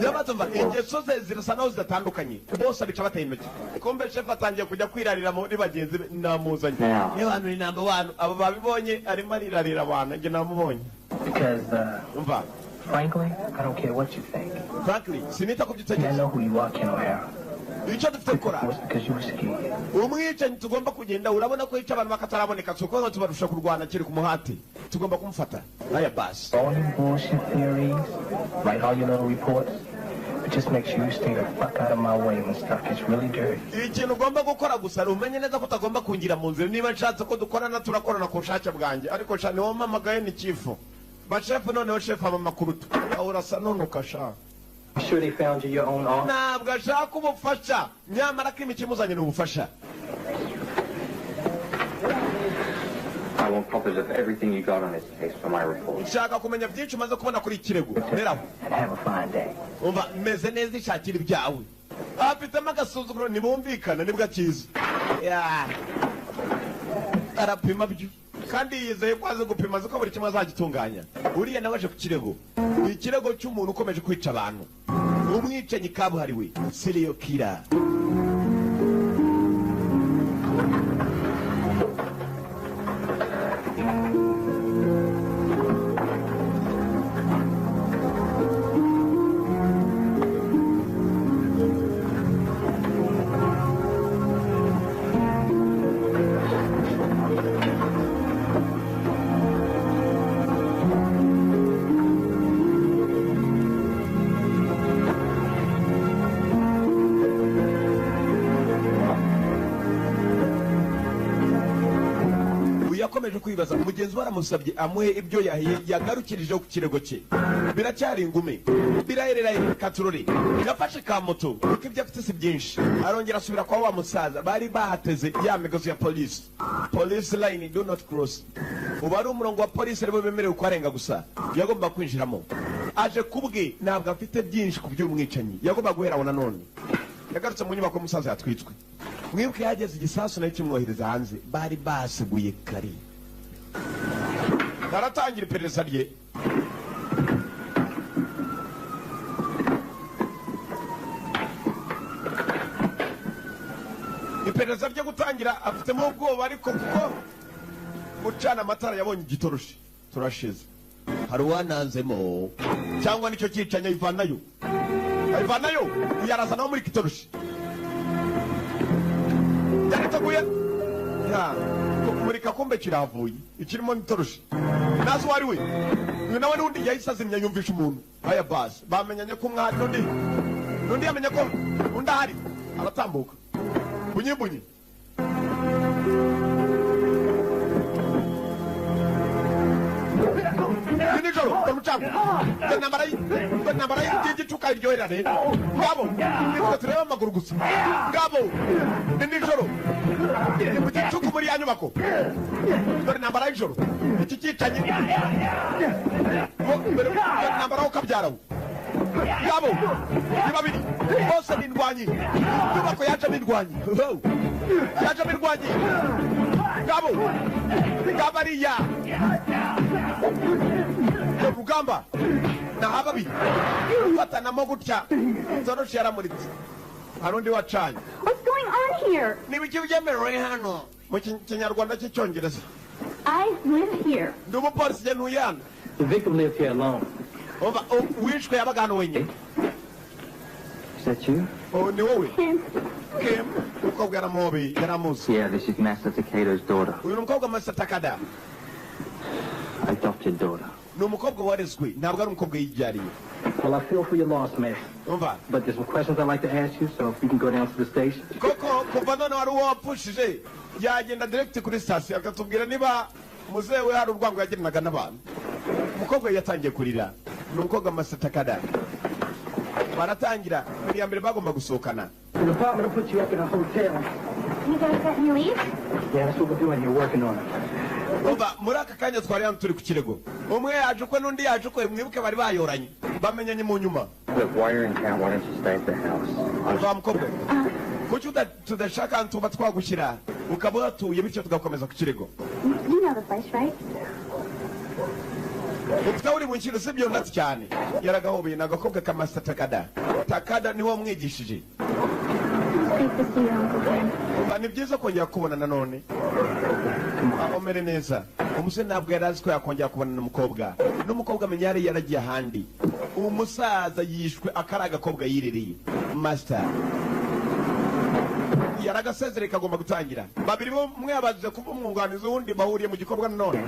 Yabatumva ingeso ze zirasa naho zidatandukanye. Bose abica bateye intoki. Kombe chef atangiye kujya kwirarira muri bagenzi be namuzanye. Niba hano ni number 1 aba babibonye arimo arirarira abantu nge namubonye. because, Umva. frankly, I don't care what you think. Frankly, sinita I kubyitegereza. know who you are, Ken O'Hara. Icyo dufite gukora. It was because you were scared. Umwicanyi tugomba kugenda urabona ko yica abantu bakataraboneka kuko tubarusha kurwana kiri ku muhati. Tugomba kumufata. Aya basi. All your bullshit theories, write all your little reports. It just makes you stay the fuck out of my way when stuff gets really dirty. Ikintu ugomba gukora gusa umenye neza ko utagomba kungira mu nzira niba nshatse ko dukorana turakorana ku bushake bwanjye ariko cyane wowe mpamagaye ni chifu. Ba chef noneho chef amakurutu. Urasa nonuka sha. You sure they found you your own arm? Ntabwo ashaka ubufasha nyamara ko imikimuzanye n'ubufasha. I want copies of everything you got on this case for my report. Nshaka kumenya byinshi umaze kubona kuri ikirego. Reraho. And have a fine day. Umva meze neza ishakira ibyawe. Afitemo agasuzuguro ntibumvikana nibwo akiza. Arapima byo. kandi yizeye ko azi gupima azi ko buri kimwe azagitunganya. Uriya nawe aje ku kirego, ikirego cy'umuntu ukomeje kwica abantu, umwicanyi kabuhariwe, serial killer. Yakomeje kwibaza mugenzi waramusabye amuhe ibyo yahiye yagarukirijeho ku kirego cye. Biracyari ingume, biraherera katurore. Yafashe ka moto kuko ibyo afite si byinshi, arongera asubira kwa wa musaza bari bahateze ya migozi ya police. Police line do not cross. Ubu ari umurongo wa police rero bemerewe kuharenga gusa, yagomba kwinjiramo. Aje kubwe ntabwo afite byinshi ku by'umwicanyi, yagomba guhera na none. Yagarutse mu nyubako umusaza yatwitswe. Mwibuke yageze igisasu nayo kimwohereza hanze, bari baseguye kare. Naratangira iperereza rye. Iperereza rye gutangira afitemo ubwoba, ariko kuko gucana amatara yabonye igitoroshi turashize. Hari uwananzemo cyangwa nicyo cyicanya ivanayo yaraza naho muri kitoroshi. Yariteguye kumurika kumbe kiravuye ikirimo nitoroshi. Nazo wari we nawe n'undi yahise azimya yumvisha umuntu. Aya basi bamenyanye ko umwari n'undi yamenye ko undi ahari, aratambuka bunyibunyi. Nijoro ndamucanga nambara y'igicuka iryohera rero ngabo nitwe tureba amaguru gusa ngabo nijoro mu gicuku muri ya nyubako dore nambara y'ijoro iki cyicanye nambara wo kabyarawe ngabo ni babiri bose bindwanyi nyubako yaje bindwanyi ngabo ariya rugamba na hababi ufatanamo gutya zoroshye yaramuritse. Harundi wacanye. What's going on here? Nibiki byemerewe hano mu kinyarwanda cy'icyongereza. I live here. Ndi umupolisi je ntuyana. The victim lives here alone. Wishwe yabaga hano wenyine. Is that you? Oh, ni wowe? Kim. Umukobwa yaramuzi. Yeah, this is Master Takeda's daughter. Uyu mukobwa Master Takada. Adopted daughter. Ni umukobwa warezwe, ntabwo ari umukobwa yibyariye. Well, I feel for your loss, man. Umva. But there's some questions I'd like to ask you, so if we can go down to the station. Koko kuva none wari wapushije yagenda direct kuri station akatubwira niba muzehe we hari urwango yagiranaga n'abantu. Umukobwa yatangiye kurira. Ni umukobwa Master Takada. Baratangira muri ya mbere bagomba gusohokana. The department will put you up in a hotel. You guys let me leave? Yeah, that's what we're doing here, working on it. Umva muri aka kanya twari hano turi ku kirego. Umwe yaje ukwe n'undi yaje ukwe, mwibuke bari bayoranye bamenyanye mu nyuma. Look, while you're in town, why don't you stay at the house? Umva mukobwa, kuki tudashaka tuba twagushyira ukaba watuye bityo tugakomeza ku kirego. You know the place, right? Ufite uri mu kintu sibyo ndetse cyane. Yaragahobeye nagakobwa ka Master Takada. Takada niwe wamwigishije. Great to see you, Uncle Ken. Ni byiza kongera kubona nanone. Omere neza. Umusore ntabwo yari azi ko yakongera kubona n'umukobwa. N'umukobwa amenya yaragiye ahandi. Umusaza yishwe akaraga kobwa yirereye. Master. Yaragasezereka kagomba gutangira. Babiri bo mwe abaje kuba umwunganizi wundi bahuriye mu gikorwa nanone.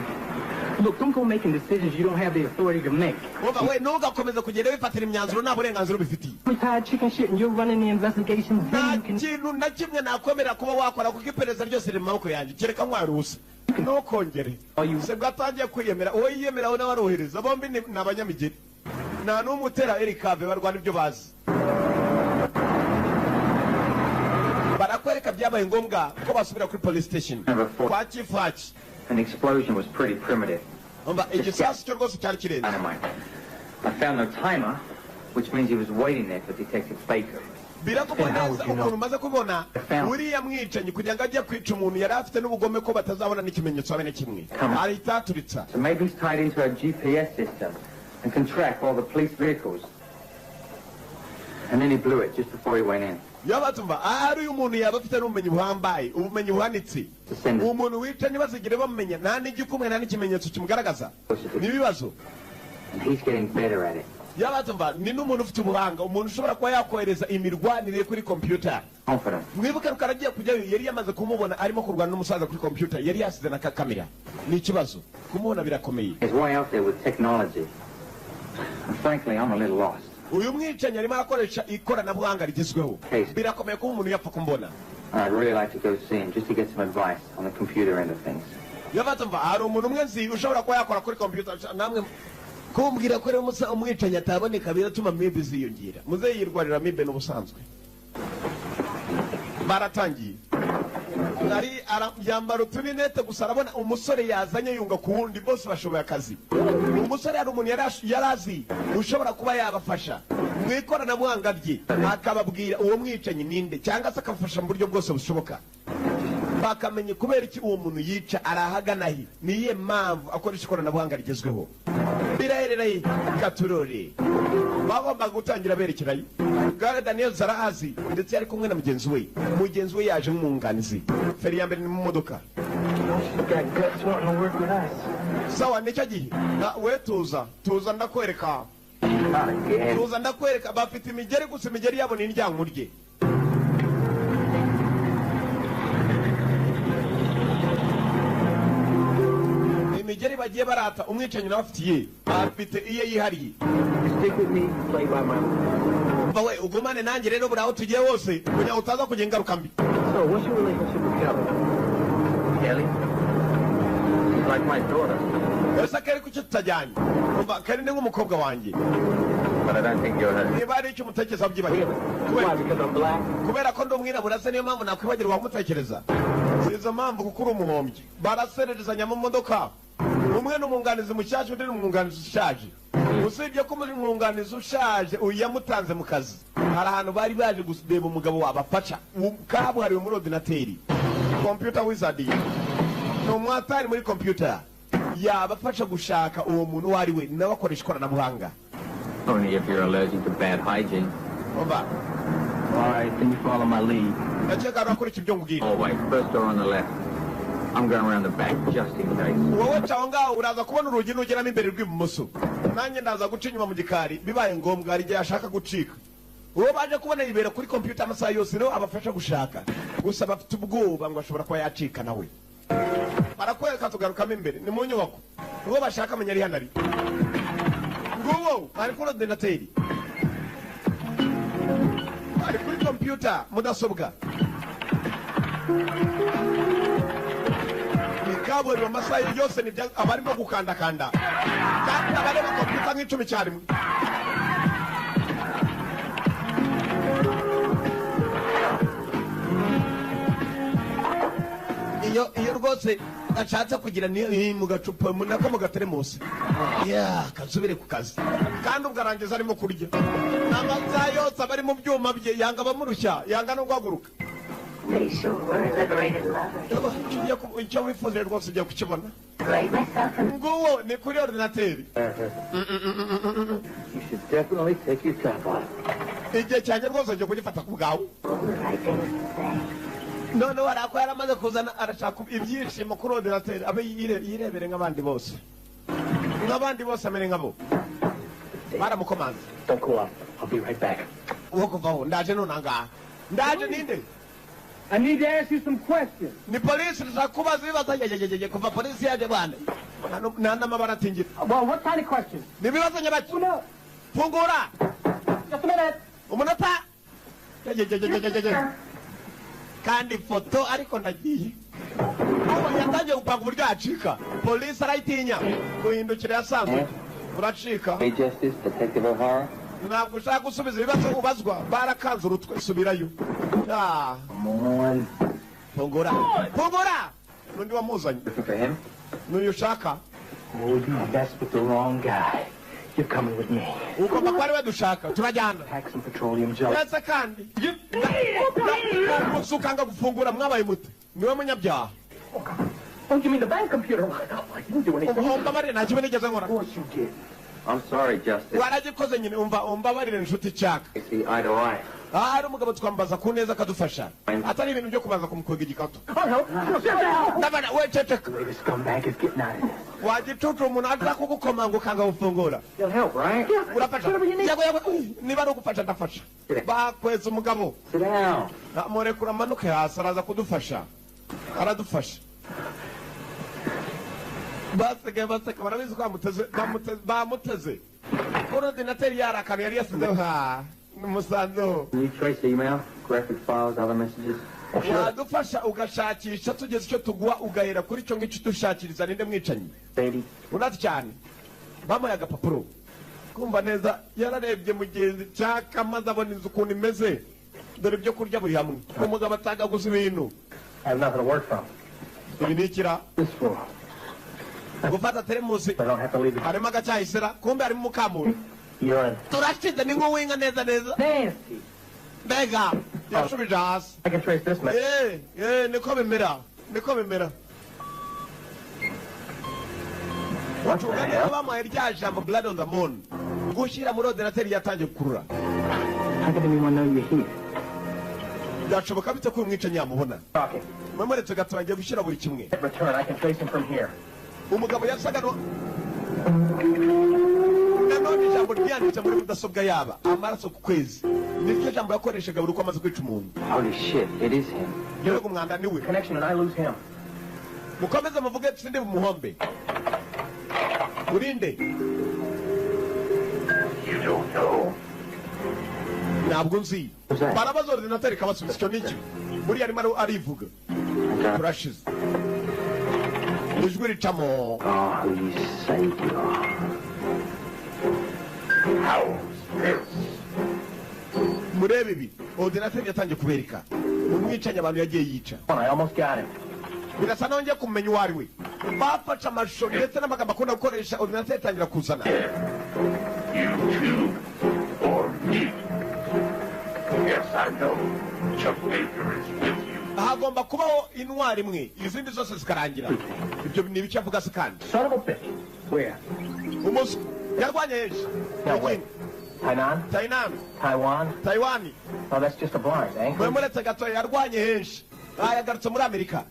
Look, don't go making decisions you don't have the authority to make. Umva we ntugakomeza kugenda wifatira imyanzuro nta burenganziro bifitiye. Retired chicken shit and you're running the investigations. Nta kintu na kimwe nakwemera kuba wakora kuko iperereza ryose riri mu maboko yanjye. Kereka nkwarusa. Ntukongere. Se bwatangiye kwiyemera. Uwo yiyemera we n'abarohereza bombi ni abanyamigeri. Nta n'umutera Erikave barwana ibyo bazi. Barakwereka byabaye ngombwa ko basubira kuri police station. Kwa chief Hatch. And the explosion was pretty primitive. Igisasu cyo rwose cyari kirenze. Dynamite. I found no timer, which means he was waiting there for Detective Baker. biravugwa neza ukuntu umaze kubona uriya mwicanyi kugira ngo ajye kwica umuntu yari afite n'ubugome ko batazabona n'ikimenyetso habe na kimwe ahita aturitsa. So maybe he's tied into a GPS system and can track all the police vehicles. And then he blew it just before he went in. Yabatumva ahari uyu muntu yaba afite n'ubumenyi buhambaye, ubumenyi buhanitse. Umuntu wicanye bazigire bamenya nta n'igikumwe nta n'ikimenyetso kimugaragaza n'ibibazo. And he's getting better at it. Yabatumva ni n'umuntu ufite ubuhanga, umuntu ushobora kuba yakohereza imirwanire kuri computer. Mwibuke ko aragiye kujyayo yari yamaze kumubona arimo kurwana n'umusaza kuri computer, yari yasize na kamera. Ni ikibazo kumubona birakomeye. He's way out there with technology. And frankly, I'm a little lost. Uyu mwicanyi arimo akoresha ikoranabuhanga rigezweho. Birakomeye ko umuntu yapfa kumbona. I'd really like to go see him just to get some advice on the computer end of things. Yabatumva hari umuntu umwe nzi ushobora kuba yakora kuri computer namwe kumbwira ko rero umwicanyi ataboneka biratuma mibe ziyongera. Muze yirwarira mibe n'ubusanzwe. Baratangiye. Ari yambara uturinete gusa arabona umusore yazanye yunga ku wundi bose bashoboye akazi. Umusore ari umuntu yarazi ushobora kuba yabafasha mu ikoranabuhanga rye akababwira uwo mwicanyi ninde cyangwa se akafasha mu buryo bwose bushoboka. Bakamenye kubera iki uwo muntu yica arahaganahi niye mpamvu akoresha ikoranabuhanga rigezweho. Birahereraye katurore bagomba gutangira berekerayo. Gare Daniel Zarahazi ndetse yari kumwe na mugenzi we yaje nk'umwunganizi. Feri ya mbere ni mu modoka. Sawa nicyo gihe we tuza ndakwereka. Tuza ndakwereka bafite imigeri gusa imigeri yabo ni indyankurye. Imigeri bagiye barata umwicanyi nawe afite iye yihariye. Stick with me, play by my rules. Bawe ugumane nanjye rero buraho tugiye wose kugira utaza kugira ingaruka mbi. So, what's your relationship with Kelly? Kelly? She's like my daughter. Esa Kelly kuki tutajyanye? Umva Kelly ni nk'umukobwa wanjye. But I don't think you're her. Niba ari icyo mutekereza byibagirwa. Why? Because I'm black? Kubera ko ndi umwirabura se niyo mpamvu nakwibagirwa wamutekereza. Sizo mpamvu kuko uri umuhombyi. Barasererezanya mu modoka. Umwe n'umwunganizi mushyashya undi n'umwunganizi ushaje. Usibye ko muri umwunganizi ushaje uyu yamutanze mu kazi. Hari ahantu bari baje gusudeba umugabo wabafasha. Kabuhariwe muri ordinateri. Computer wizard. Ni umwatari muri computer. Yabafasha gushaka uwo muntu wari we nawe akoresha ikoranabuhanga. Only if you're allergic to bad hygiene. Oba. All right, then you follow my lead. Nacheka arakora ibyo ngubwira. All right, first door on the left. I'm going around the back just in case. Wowe cyangwa uraza kubona urugi nugeramo imbere rw'ibumoso. Nanjye ndaza guca inyuma mu gikari bibaye ngombwa ari igihe ashaka gucika. Uwo baje kubona ibera kuri computer amasaha yose rero abafasha gushaka. Gusa bafite ubwoba ngo ashobora kuba yacika nawe. Barakwereka tugarukamo imbere ni mu nyubako. Uwo bashaka amenya ari hanari. Nguwo ari kuri ordinateri. Ari kuri computer mudasobwa. Kaburi wa masayi yose ni abarimo gukandakanda. Kandi abarimo computer nk'icumi cyarimwe. Iyo rwose ashatse kugira ni mu gacupa nako mu gateremusi. Kasubire ku kazi. Kandi ubwo arangiza arimo kurya. N'amasaha yose abari mu byuma bye yanga bamurushya, yanga no guhaguruka. Pretty sure we're liberated lovers. Icyo wifuza rwose ugiye kukibona. Play myself in. Nguwo ni kuri ordinateri. You should definitely take your top off. Igihe cyanjye rwose ugiye kugifata ku bwawe. I think say. None warako yaramaze kuzana arashaka ibyishimo kuri ordinateri abe yirebere nk'abandi bose. N'abandi bose amere nkabo. Baramukomanze. Don't go up. I'll be right back. Uwo kuvaho ndaje nonanga. Ndaje ninde? I need to ask you some questions. Ni polisi nzakubaza ibibazo yejejeje kuva polisi yaje bwana. Nanda mabara tingira. Well, what kind of questions? Ni bibazo nyabaki. No. Fungura. Just a minute. Umunota. Yejejeje. Kandi foto ariko ndagiye. Ubu yatangiye gupanga uburyo yacika. Polisi arayitinya. Guhindukira yasanzwe. Uracika. Hey, Justice, Detective O'Hara. Ntabwo ushaka gusubiza ibibazo ubazwa barakanze urutwe subirayo. Fungura. Fungura. Nundi wamuzanye. Looking for him? Nuyu ushaka. Oh, you messed with the wrong guy. You're coming with me. ugomba kuba ariwe dushaka turajyana Pack some petroleum jelly. ndetse kandi usukanga gufungura mwabaye mute niwe munyabyaha Oh, you mean the bank computer? Oh, I didn't do anything. umbabarire nta kibi nigeze nkora Of course you did. I'm sorry, Justice. waragikoze nyine umbabarire nshuti cyaka You see eye to eye. hari umugabo twambaza ku neza akadufasha atari ibintu byo kubanza kumukwega igikato I'll help. Sit down. ndabona we ceceka The scumbag is getting out of this. wagicucu umuntu aza kugukomanga ukanga gufungura You'll help, right? urafasha yego yego niba ari ugufasha ndafasha bakweza umugabo Sit down. murekura amanuke hasi araza kudufasha aradufasha basigaye baseka barabizi ko bamuteze ordinateri yarakana yari yasizeho n'umusanzu Can you trace the email, graphic files, other messages? wadufasha ugashakisha tugeze icyo tuguha ugahera kuri icyo ngicyo dushakiriza ninde mwicanyi Baby. unati cyane bamuhaye agapapuro kumva neza yararebye mugenzi cyaka maze abona inzu ukuntu imeze dore ibyo kurya buri hamwe umugabo atanga gusa ibintu I have nothing to work from. ibi ni ikira This floor. gufata teremusi I don't have to leave it. harimo agacyayisira kumbe harimo umukamuro You're in. turashize ni nk'uwinga neza neza Nancy. mbega yashubije hasi I can trace this man. niko bimera niko bimera What the Uganda hell? bamuhaye rya jambo blood on the moon gushyira muri ordinateri yatangiye gukurura How did anyone know you're here? byashoboka bite ko uyu mwicanyi yamubona Talking. mwemuretse gato agiye gushyira buri kimwe Hit return. I can trace him from here. umugabo yasaga nanone ijambo ryanditse muri mudasobwa yaba amaraso ku kwezi niryo jambo yakoreshaga buri uko amaze kwica umuntu Holy shit, it is him. rero umwanda ni we Connection and I lose him. mukomeze muvuge sindi bumuhombe urinde You don't know. ntabwo nzi Who's that? barabaza ordinateri kabasubiza icyo n'iki buriya arimo arivuga Okay. turashize ijwi ricamo Oh, you savior. murebe ibi ordinateri yatangiye kubereka umwicanyi abantu yagiye yica I almost got him. birasa naho ngiye kumenya uwo ari we bafashe amashusho ndetse n'amagambo akunda gukoresha ordinateri itangira kuzana You two or me? Yes, I know. Chuck Baker is with you. hagomba kubaho intwari imwe izindi zose zikarangira ibyo ni ibiki avuga se kandi Son of a bitch. Where? umuswa yarwanye henshi No, wait. Tainan? tainan Taiwan? taiwani Oh, that's just a blind, eh? mwemuretse gato yarwanye henshi yagarutse muri amerika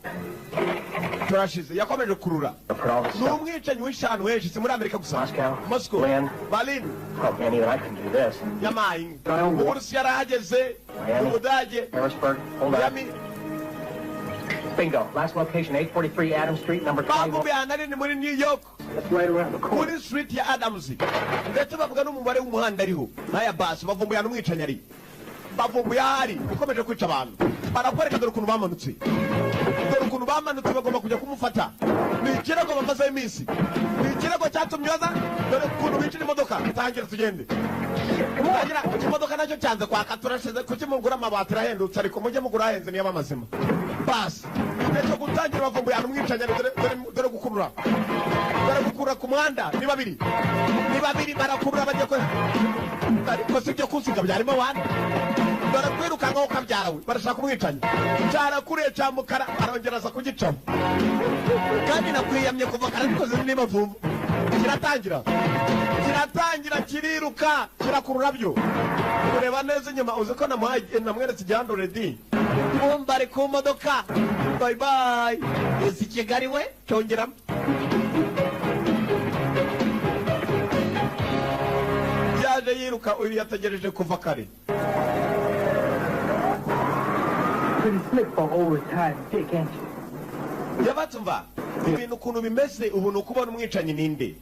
turashize yakomeje kurura I put all this ni stuff. umwicanyi w'ishanu henshi si muri amerika gusa Moscow? moscow Berlin? berlin Oh, man, even I couldn't do this. yamaye uburusiya yarahageze Miami? ubudage Harrisburg? Hold on. miami Bingo. Last location, 843 Adams Street, number 21. bavumbuye ahantu ari ni muri new york That's right around the corner. kuri street ya adams ndetse bavuga n'umubare w'umuhanda ariho n'aya basi bavumbuye ahantu umwicanyi ari bavumbuye ahari ukomeje kwica abantu barakwereka dore ukuntu bamanutse dore ukuntu bamanutse bagomba kujya kumufata ni ikirego bamazeho iminsi ni ikirego cyatumye baza dore ukuntu bicira imodoka tangira tugende tangira imodoka nacyo cyanze kwaka turashize kuki mugura amabati arahendutse ariko mujye mugura ahenze niyo amazima basi ndetse gutangira bavumbuye ahantu umwicanyi ari dore gukurura dore gukurura ku muhanda ni babiri barakurura bajya kwe ariko si ibyo kunsiga byarimo wana dore kwirukankaho ukabyarawe barashaka umwicanyi cyarakuriye cya mukara arongera aza kugicamo kandi nakwiyamye kuva kare ariko ziri n'imavumvu kiratangira kiriruka kirakurura byo kureba neza inyuma uzi ko namweretse igihando redi wumva ari ku modoka bayibayi isi kigali we cyongeramo yaje yiruka uyu yategereje kuva kare Pretty slick for oversized dick, ain't you? yabatumva ibintu ukuntu bimeze ubu ni ukubona umwicanyi ninde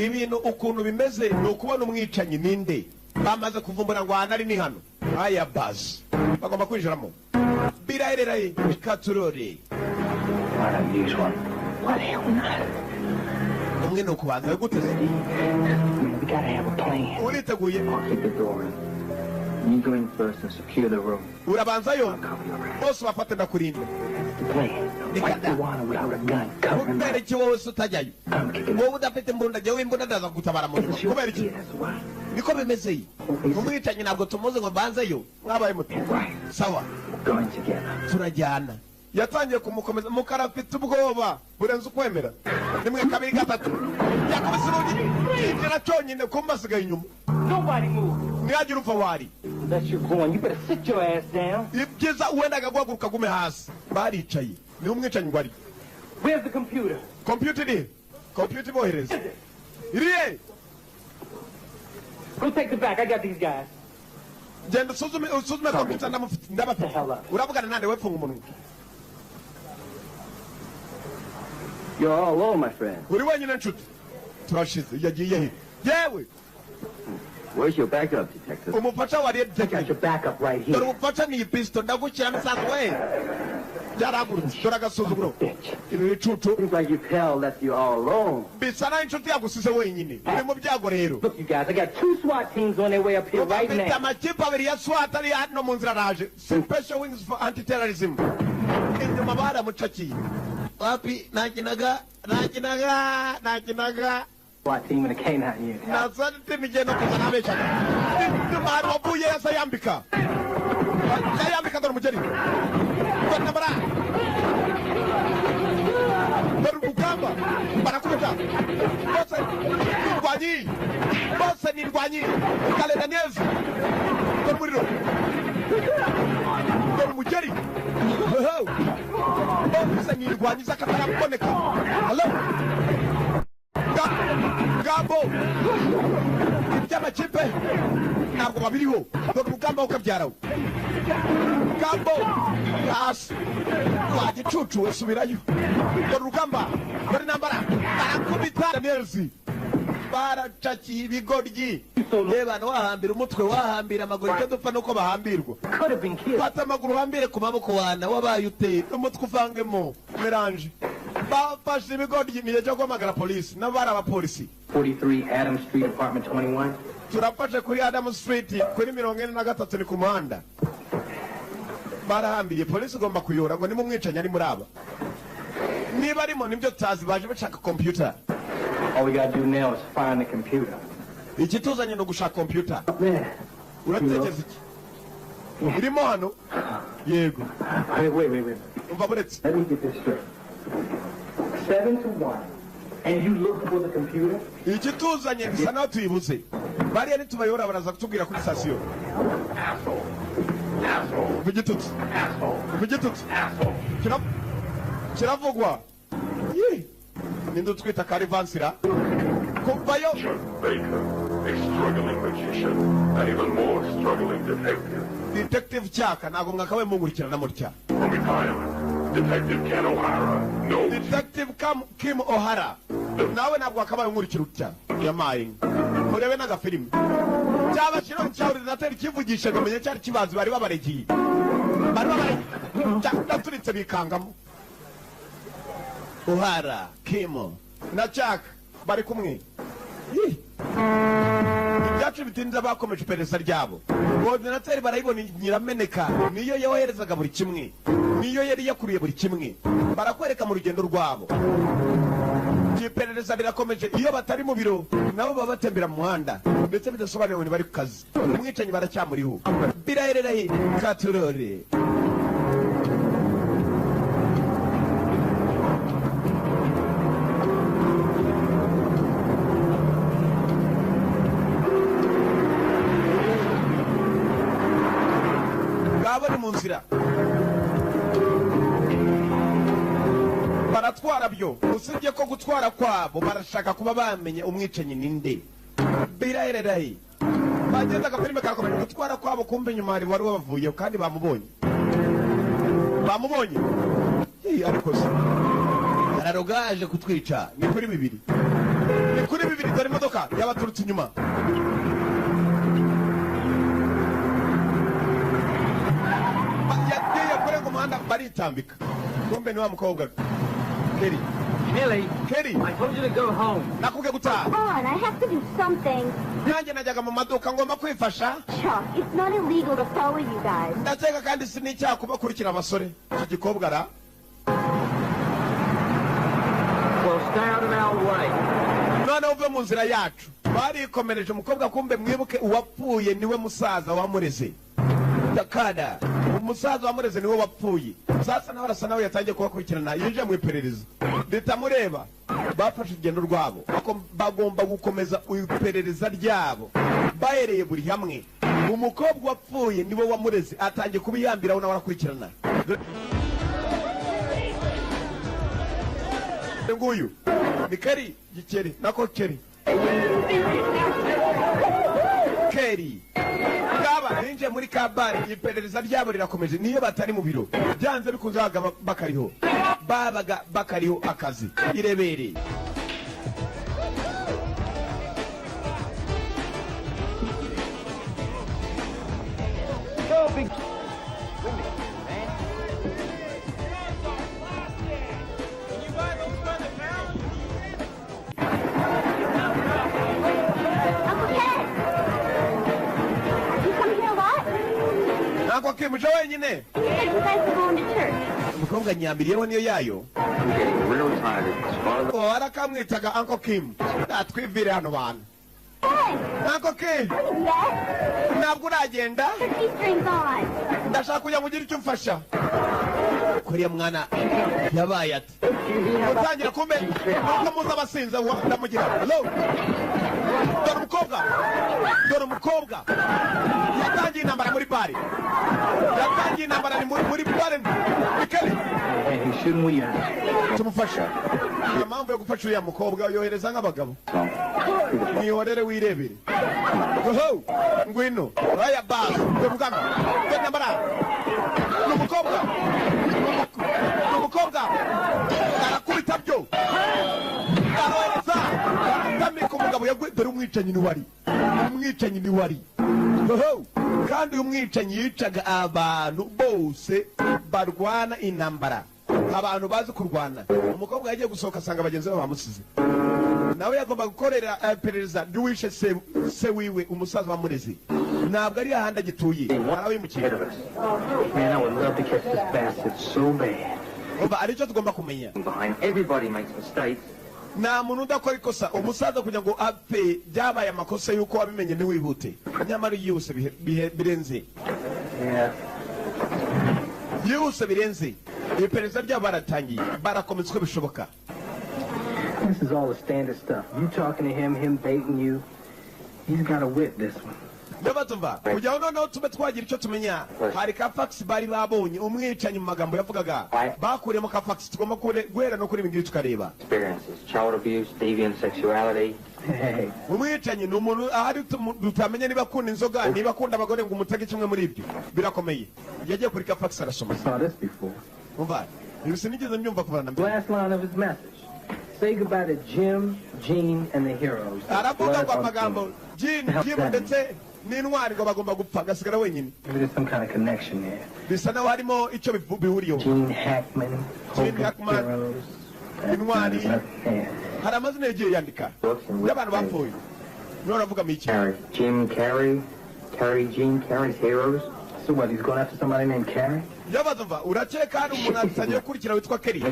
ibintu ukuntu bimeze ni ukubona umwicanyi ninde bamaze kuvumbura ngo ahantu ari ni hano aya bazi bagomba kwinjiramo birahereraye reka turore Why not use one? Why the hell not? kimwe no kubanza gute se We gotta have a plan. uriteguye I'll kick the door in. You go in first and secure the room. urabanzayo bose bafate ndakurinda The plan. Fight the water without a gun. Cover him kubera up. iki wowe se utajyayo I'm kicking wowe udafite imbunda jyewe imbunda ndaza gutabara mu nyuma It's your kubera iki idea, that's why. niko bimeze iyi umwicanyi ntabwo tumuzi ngo mbanzeyo mwabaye muto Right. sawa We're going together. turajyana yatangiye kumukomeza mukara afite ubwoba burenze ukwemera rimwe kabiri gatatu yakubise urugi yinjira cyonyine kumba asigaye inyuma Nobody move. ntihagire upfa wari That's your going. You better sit your ass down. ibyiza uwendaga guhaguruka agume hasi baricaye niho umwicanyi ngo ari Where's the computer? kompiyuta iri kompiyuta ibohereza iriye Go take the back. I got these guys. genda usuzume kompiyuta ndabafite uravugana nande we funga umunwa You're all alone, my friend. uri wenyine nshuti turashize yagiye he yewe Where's your backup, detective? umufasha wariye I got your detective backup right dore here. umufasha ni ipisito ndagukira misanzu we byaragurutse dore agasuzuguro Bitch. ibi bicucu Seems like you tell that you're all alone. bisa naho inshuti yagusize wenyine uri mu byago rero Look, you guys, I got 2 SWAT teams on their way up here right bafite now. amakipe abiri ya swat ari hano mu nzira araje special wings for anti-terrorism inyuma baramucakiye wapi nakinaga SWAT team in the canine unit. nazana timigenda kuza nabeshaga inyuma hari wavuye yasayambika yayambika dore umugeri batabara dore urugamba barakubita bose ni indwanyi kalenda neza dore umuriro dore umugeri bose ni indwanyi z'akataraboneka halo gambo iby'amakipe ntabwo babiriho dore urugamba ukabyaraho gambo hasi wa gicucu we subirayo dore urugamba dore intambara barakubita daniyelsi baracakiye ibigoryi reba wahambira umutwe wahambira amaguru icyo dupfa nuko bahambirwa Could have been killed. fata amaguru uhambire ku maboko wana wabaye uteye n'umutwe uvangemo melange bafashe ibigoryi niyo cyo guhamagara polisi n'abari abapolisi 43 Adams Street, apartment 21. turafashe kuri Adam Street kuri 43 ni ku muhanda barahambiriye polisi igomba kuyora ngo nimumwicanyi ari muri aba niba arimo nibyo tutazi baje bashaka computer All we gotta do now is find the computer. ikituzanye no gushaka computer Man. uratekereza iki irimo hano yego Wait. umva buretse Let me get this straight. 7 to 1. And you look for the computer? ikituzanye bisa naho tuyibuze bariya nitubayora baraza kutubwira kuri sitasiyo vigitutsi kiravugwa ninde utwita karivansira kuvayo Chuck Baker, a struggling magician, and even more struggling detective. detective cyaka ntabwo mwakabaye mungurikirana mutya From retirement, Detective Ken O'Hara knows detective Kim O'Hara nawe ntabwo wakabaye unkurikira utya yamaye urebe n'agafilime cyaba kino cya ordinateur kivugisha gamenye cyari kibazi bari babaregiye cyaturitse bikangamo O'Hara Kim na Jack bari kumwe ibyacu bitinze bakomeje iperereza ryabo ordinateur barayibona nyirameneka niyo yoherezaga buri kimwe niyo yari yakuriye buri kimwe barakwereka mu rugendo rwabo iperereza birakomeje iyo batari mu biro nabo baba batembera mu muhanda ndetse bidasobanuye ngo bari ku kazi umwicanyi baracyamuriho birahererahe katurore bari mu nzira baratwara byo usibye ko gutwara kwabo barashaka kuba bamenye umwicanyi ninde birahererahe bagenda agafilime karakomeje gutwara kwabo kumbe nyuma hari wari wabavuyeho kandi bamubonye ariko se ararogaje kutwica ni kuri bibiri dore imodoka yabaturutse inyuma yagiye kure ku muhanda baritambika kumbe ni wa mukobwa Keri Millie, Kelly, I told you to go home. nakubwiye gutaha. Come on, I have to do something. Nanjye najyaga mu maduka ngomba kwifasha. Chuck, it's not illegal to follow you guys. Ndakeka kandi si n'icyaha kubakurikira abasore. Iki gikobwa ra. Well, stay out of our way. None uve mu nzira yacu. Barikomereje umukobwa kumbe mwibuke uwapfuye niwe musaza wamureze. Takada. Umusaza wamureze niwe wapfuye. Sasa nawe arasa nawe yatangiye kubakurikirana yinjiye mu iperereza. Ritamureba. Bafashe urugendo rwabo. Bagomba gukomeza iperereza ryabo. Bahereye buri hamwe. Umukobwa wapfuye niwe wamureze atangiye kubiyambiraho nawe arakurikirana. Nguyu ni Kelly gikeri nako Kelly ngaba ninje muri kabari iperereza ryabo rirakomeje niyo batari mu biro byanze bikunze babaga bakariho akazi irebereye. Uncle Kim, uje wenyine? You guys are going to church. Umukobwa nyambiriyeho niyo yayo. I'm getting real tired of this father. Arakamwitaga Uncle Kim. Natwivire hano bantu. Hey, Uncle Kim, yes? ntabwo uragenda? Put these strings on. Ndashaka kujya mugira icyo mfasha. Kuriya mwana yabaye ati. Utangira kumbe nuko muza abasinza ndamugira. Hello. Dore umukobwa. Yatangiye intambara muri bari. Yatangiye intambara muri bari. Kelly. And he shouldn't we Tumufasha. Impamvu yo gufasha uriya mukobwa yohereza nk'abagabo. Mwihorere wirebere. Oho, ngwino. Raya bas. Ndumugamba. Ndambara. Umukobwa. Arakubita byo. Arohereza. Tamika umugabo yagwe dore umwicanyi ni wari. Oho, kandi umwicanyi yicaga abantu bose barwana intambara. Abantu bazi kurwana. Umukobwa yagiye gusohoka asanga bagenzi be bamusize. Nawe yagomba gukorera iperereza ry'uwishe se wiwe umusaza wamureze. Ntabwo ari ahandi agituye. Arawimukiye. Man, I would love to catch this bastard so bad. Oba aricyo tugomba kumenya. Behind everybody makes mistakes. Nta muntu udakora ikosa umusaza kugira ngo apfe byabaye amakosa yuko wabimenye ntiwihute. Nyamara yose birenze. Yose birenze. Iperereza ryabo baratangiye. Barakomeza uko bishoboka. This is all the standard stuff. You talking to him baiting you. He's got to whip this one. Ndabatumva kugira ngo noneho tube twagira icyo tumenya hari ka fax bari babonye umwicanyi mu magambo yavugaga bakuremo ka fax tugomba guhera no kuri ibingibi tukareba Experiences, child abuse, deviant sexuality. umwicanyi ni umuntu ahari tutamenya niba akunda inzoga niba akunda abagore ngo umutege kimwe muri ibyo birakomeye yagiye kuri ka fax arasoma. Saw this before. Umva ibi sinigeze mbyumva kuva na mbere. Last line of his message. Say goodbye to Jim, Gene, and the heroes. Aravuga ngo amagambo Jim ndetse n'intwari ngo bagomba gupfa gasigara wenyine. Maybe there's some kind of connection there. Bisa naho harimo icyo bihuriyeho. Gene Hackman, heroes. Intwari hari amazina yagiye yandika y'abantu bapfuye. Niho aravuga mu iki? Jim Carrey, Gene Carrey's heroes. So what, he's going after somebody named Carrey? Yabatumva urakeka hari umuntu atangiye gukurikira witwa Kelly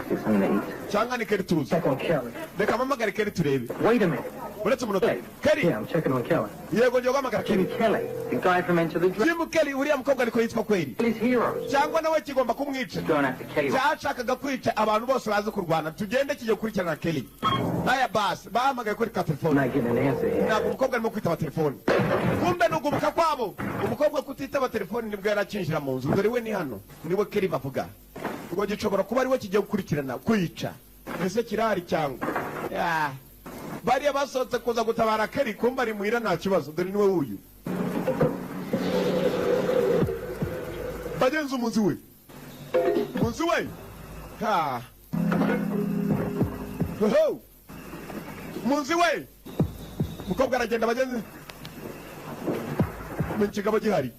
cyangwa ni Kelly tuzi. Check on Kelly. Reka mpamagare Kelly turebe. Wait a minute. Uretse umunota. Kelly. Yeah, I'm checking on Kelly. Yego njye guhamagara Kelly. Kelly, the guy from Into the Dragon. Jim Kelly uriya mukobwa ariko yitwa kweli. His heroes. Cyangwa nawe kigomba kumwica. Going after Kelly. cyashakaga kwica abantu bose bazi kurwana tugende kijye gukurikirana Kelly. Aya basi bahamagaye kuri ka telefone. Not getting an answer here. Ntabwo umukobwa arimo kwitaba telefone. Kumbe nugubuka kwabo umukobwa kutitaba telefone nibwo yarakinjira mu nzu dore we ni hano niwe Kelly bavuga ngo gishobora kuba ari we kijye gukurikirana kwica ese kirari cyangwa bariya basohotse kuza gutabara Kelly kumbe ari muhira nta kibazo dore niwe wuyu bagenzi umunsi we ho munsi we mukobwa aragenda bagenzi mu kigabo gihari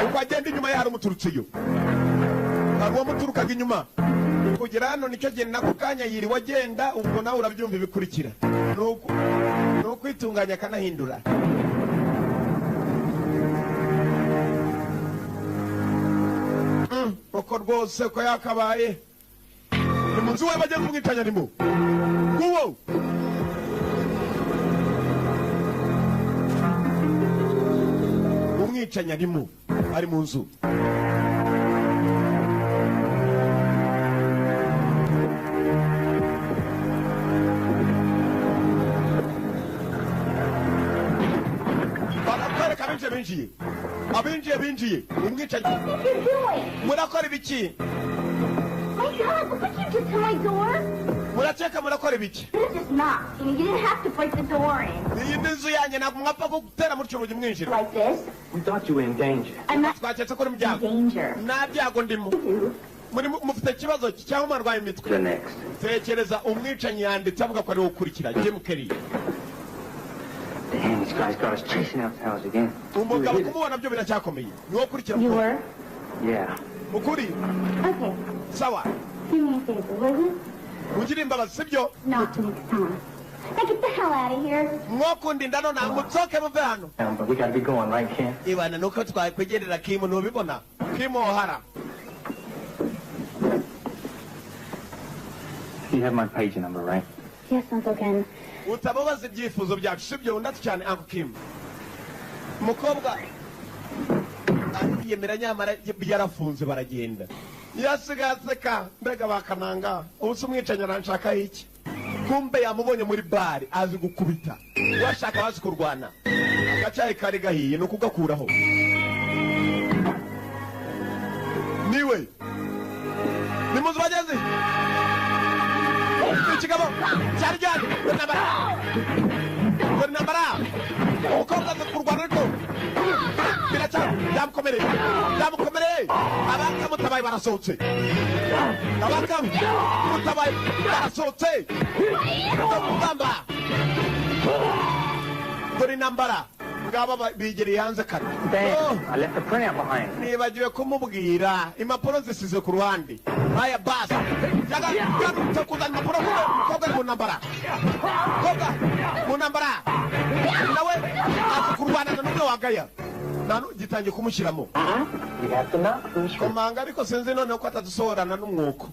uko agenda inyuma yari umuturutseyo hari uwo muturukaga inyuma kugera hano nicyo gihe nako kanya yiriwe agenda ubwo nawe urabyumva ibikurikira ni ukwitunganya akanahindura. Uko rwose ko yakabaye ni mu nzu we bagiye kumwicanya arimo nguwo umwicanya arimo ari mu nzu. barakwereka abinjiye umwicanyi murakora ibiki? My God, look what you did to my door. Murakeka murakora ibiki? This is not. You didn't have to break the door in. Iyi ni inzu yanjye ntabwo mwapfa gutera mutyo urugi mwinjira. Like this. We thought you were in danger. I'm not twaketse ko uri mu in byago. danger. Nta byago ndimo. Mufite ikibazo cyangwa mwarwaye imitwe? The next. Tekereza umwicanyi yanditse avuga ko ari ukurikira Jim Kelly. Damn, these guys got us chasing our tails again. Umugabo kumubona byo biracyakomeye. Ni wo kurikira. You were? Yeah. Mukuri? Okay. Sawa. Do me a favor, will you? Ugira imbabazi sibyo? Not next time. Now get the hell out of here. Mwakundi ndano na mutsoke muve hano. But we gotta be going, right, Ken? Ibana nuko twakwegerera Kim nubibona. Kim O'Hara. You have my page number, right? Yes, Uncle Ken. Utababaza ibyifuzo byacu sibyo ndatu cyane Uncle Kim. Mukobwa yemera nyamara byarafunze baragenda. Yasigaseka mbega bakananga ubuso umwicanya aranshaka iki? Kumbe yamubonye muri bar azi gukubita. Washaka bazi kurwana. Agacyayi kari gahiye no kugakuraho. Niwe. Nimuzi bageze. Ikigabo cyarjyanye nambara. Ukomeza kurwana ariko biraca yamukomereye. Abaka barasohotse. Ndamba. Dore nambara. Ngaba bigereye hanze kare. I left the printout behind. Nibagiwe kumubwira impapuro zisize ku ruhande. Aya basi. Yaga kuzana impapuro koga mu nambara. Nawe akukurwana n'ubwo wagaya. Nanu gitangiye kumushyiramo. We have to knock first. Komanga ariko senze none ko atadusohorana n'umwuko.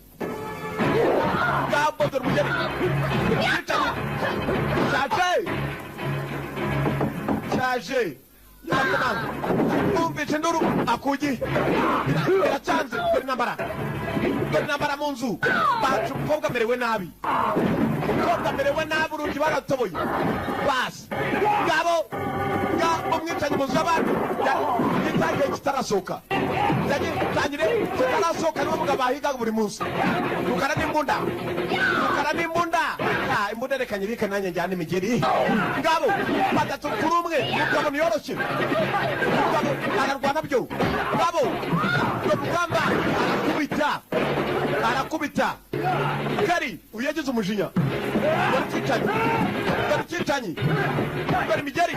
Ngabo dore mugeri. Chaje. Yakomanga. Umvise nduru akugi. Biracyanze dore nambara mu nzu. Bacu mukobwa merewe nabi. Urugi baratoboye. Basi. Ngabo umwicanyi mu nzu abantu. Yagiye kitarasohoka. Kitarasohoka niwo mugabo ahiga buri munsi. Rukara n'imbunda. Imbunda reka nyibike nanjye njyane imigeri. Ngabo batatu kuri umwe. Mugabo niyoroshye. Mugabo ararwana byo. Ngabo rugamba arakubita. Kari uyagize umujinya. Baricicanye. Imigeri.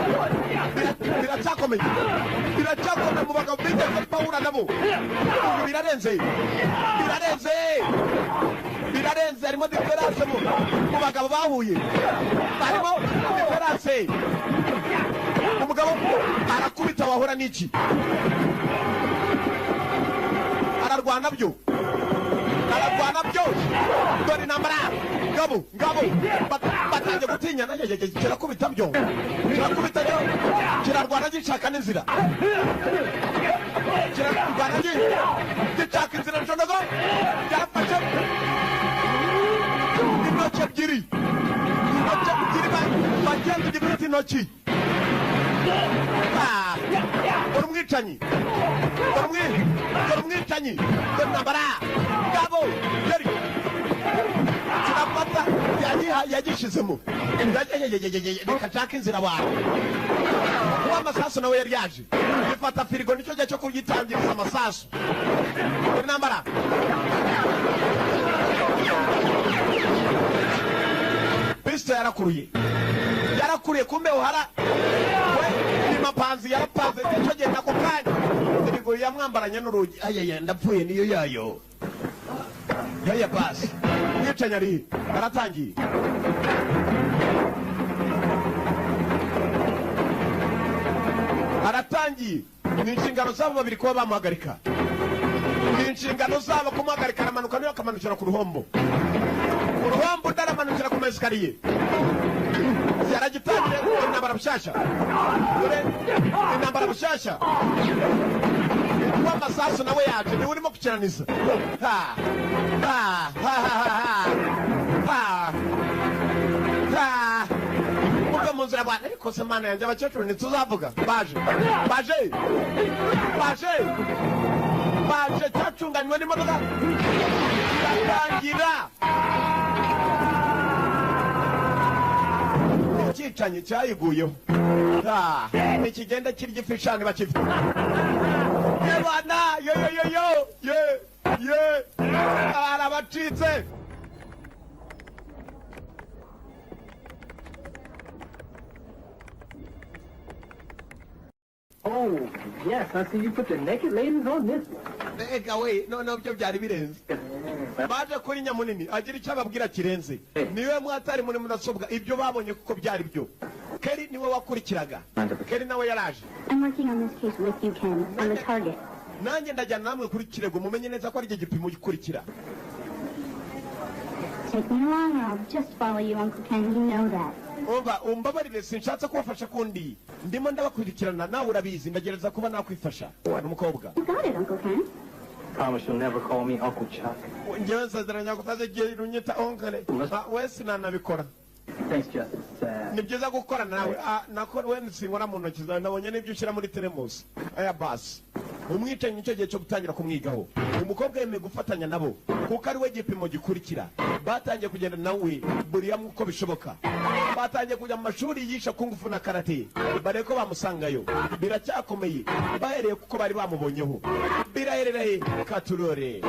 Biracyakomeye mu bagabo b'ingenzi bahura nabo. Birarenze harimo diferanse mu bagabo bahuye. Harimo diferanse. Umugabo arakubita wahora n'iki? Ararwana byo. Dore nambara. Ngabo batangiye gutinya nanjye kirakubita byo. Kirarwana gishaka n'inzira. Gishaka inzira njonogo. Byafashe intoki ebyiri bagenda igikubita intoki. Dore umwicanyi. Dore nambara. Ngabo yari kirafata yagishizemo. Reka nshaka inzira wawe. Amasasu nawe yari yaje. Gifata firigo nicyo gihe cyo kuyitangiriza amasasu. Dore nambara. Pista yarakuruye kumbe O'Hara we ni mapanzi yarapanze nicyo gihe nako kanya. Firigo yamwambaranye n'urugi. Ayaya ndapfuye niyo yayo. Haya basi. Umwicanyi ari aratangiye. Aratangiye. Ni inshingano zabo babiri kuba bamuhagarika. Ni inshingano zabo kumuhagarika, aramanuka niyo akamanukira ku ruhombo. Ku ruhombo ndaramanukira ku mesikariye. Yaragitangiye intambara bushasha. Intambara bushasha. Kwa masasu nawe yaje ni urimo kukiranisa. Ha. Ha. Ha. Ha. Ha. Muga munzira bwana ariko se mana yanjye abakecuru ntituzavuga. Baje. Baje. Baje. Baje cyacunganywe n'imodoka. Yatangira. Ikicanye cyayiguyeho. Ha. Nikigenda kirya ifishani bakifite. Yebana yo yo yo yo ye ye arabacitse. Oh, yes, I see you put the naked ladies on this one. Ega we no byo byari birenze. Baje kuri Nyamunini agira icyo ababwira kirenze. Niwe mwatari muri mudasobwa ibyo babonye kuko byari byo. Keri niwe wakurikiraga. Keri nawe yaraje. I'm working on this case with you, Ken, on the target. Nanjye ndajyana namwe kuri kirego mumenye neza ko ari igihe gipimo gikurikira. Take me along or I'll just follow you, Uncle Ken. You know that. Umbabarire sinshatse kubafasha kundi. Ndimo ndabakurikirana nawe urabizi ndagereza kuba nakwifasha. Umukobwa. You got it, Uncle Ken. Promise you'll never call me Uncle Chuck. Njyewe nsaziranya kutazigiye runyita onkale. Wese nanabikora. Thanks, Justice. Ni byiza gukorana nawe. Nakora we nsingora mu ntoki zawe nabonye n'ibyo ushyira muri teremusi. Aya basi. Umwicanyi nicyo gihe cyo gutangira kumwigaho. Umukobwa yemeye gufatanya nabo kuko ari we gipimo gikurikira. Batangiye kugenda nawe buriya uko bishoboka. Batangiye kujya mu mashuri yisha kungufu na karate. Bare ko bamusangayo. Biracyakomeye. Bahereye kuko bari bamubonyeho. Biraherereye katurore.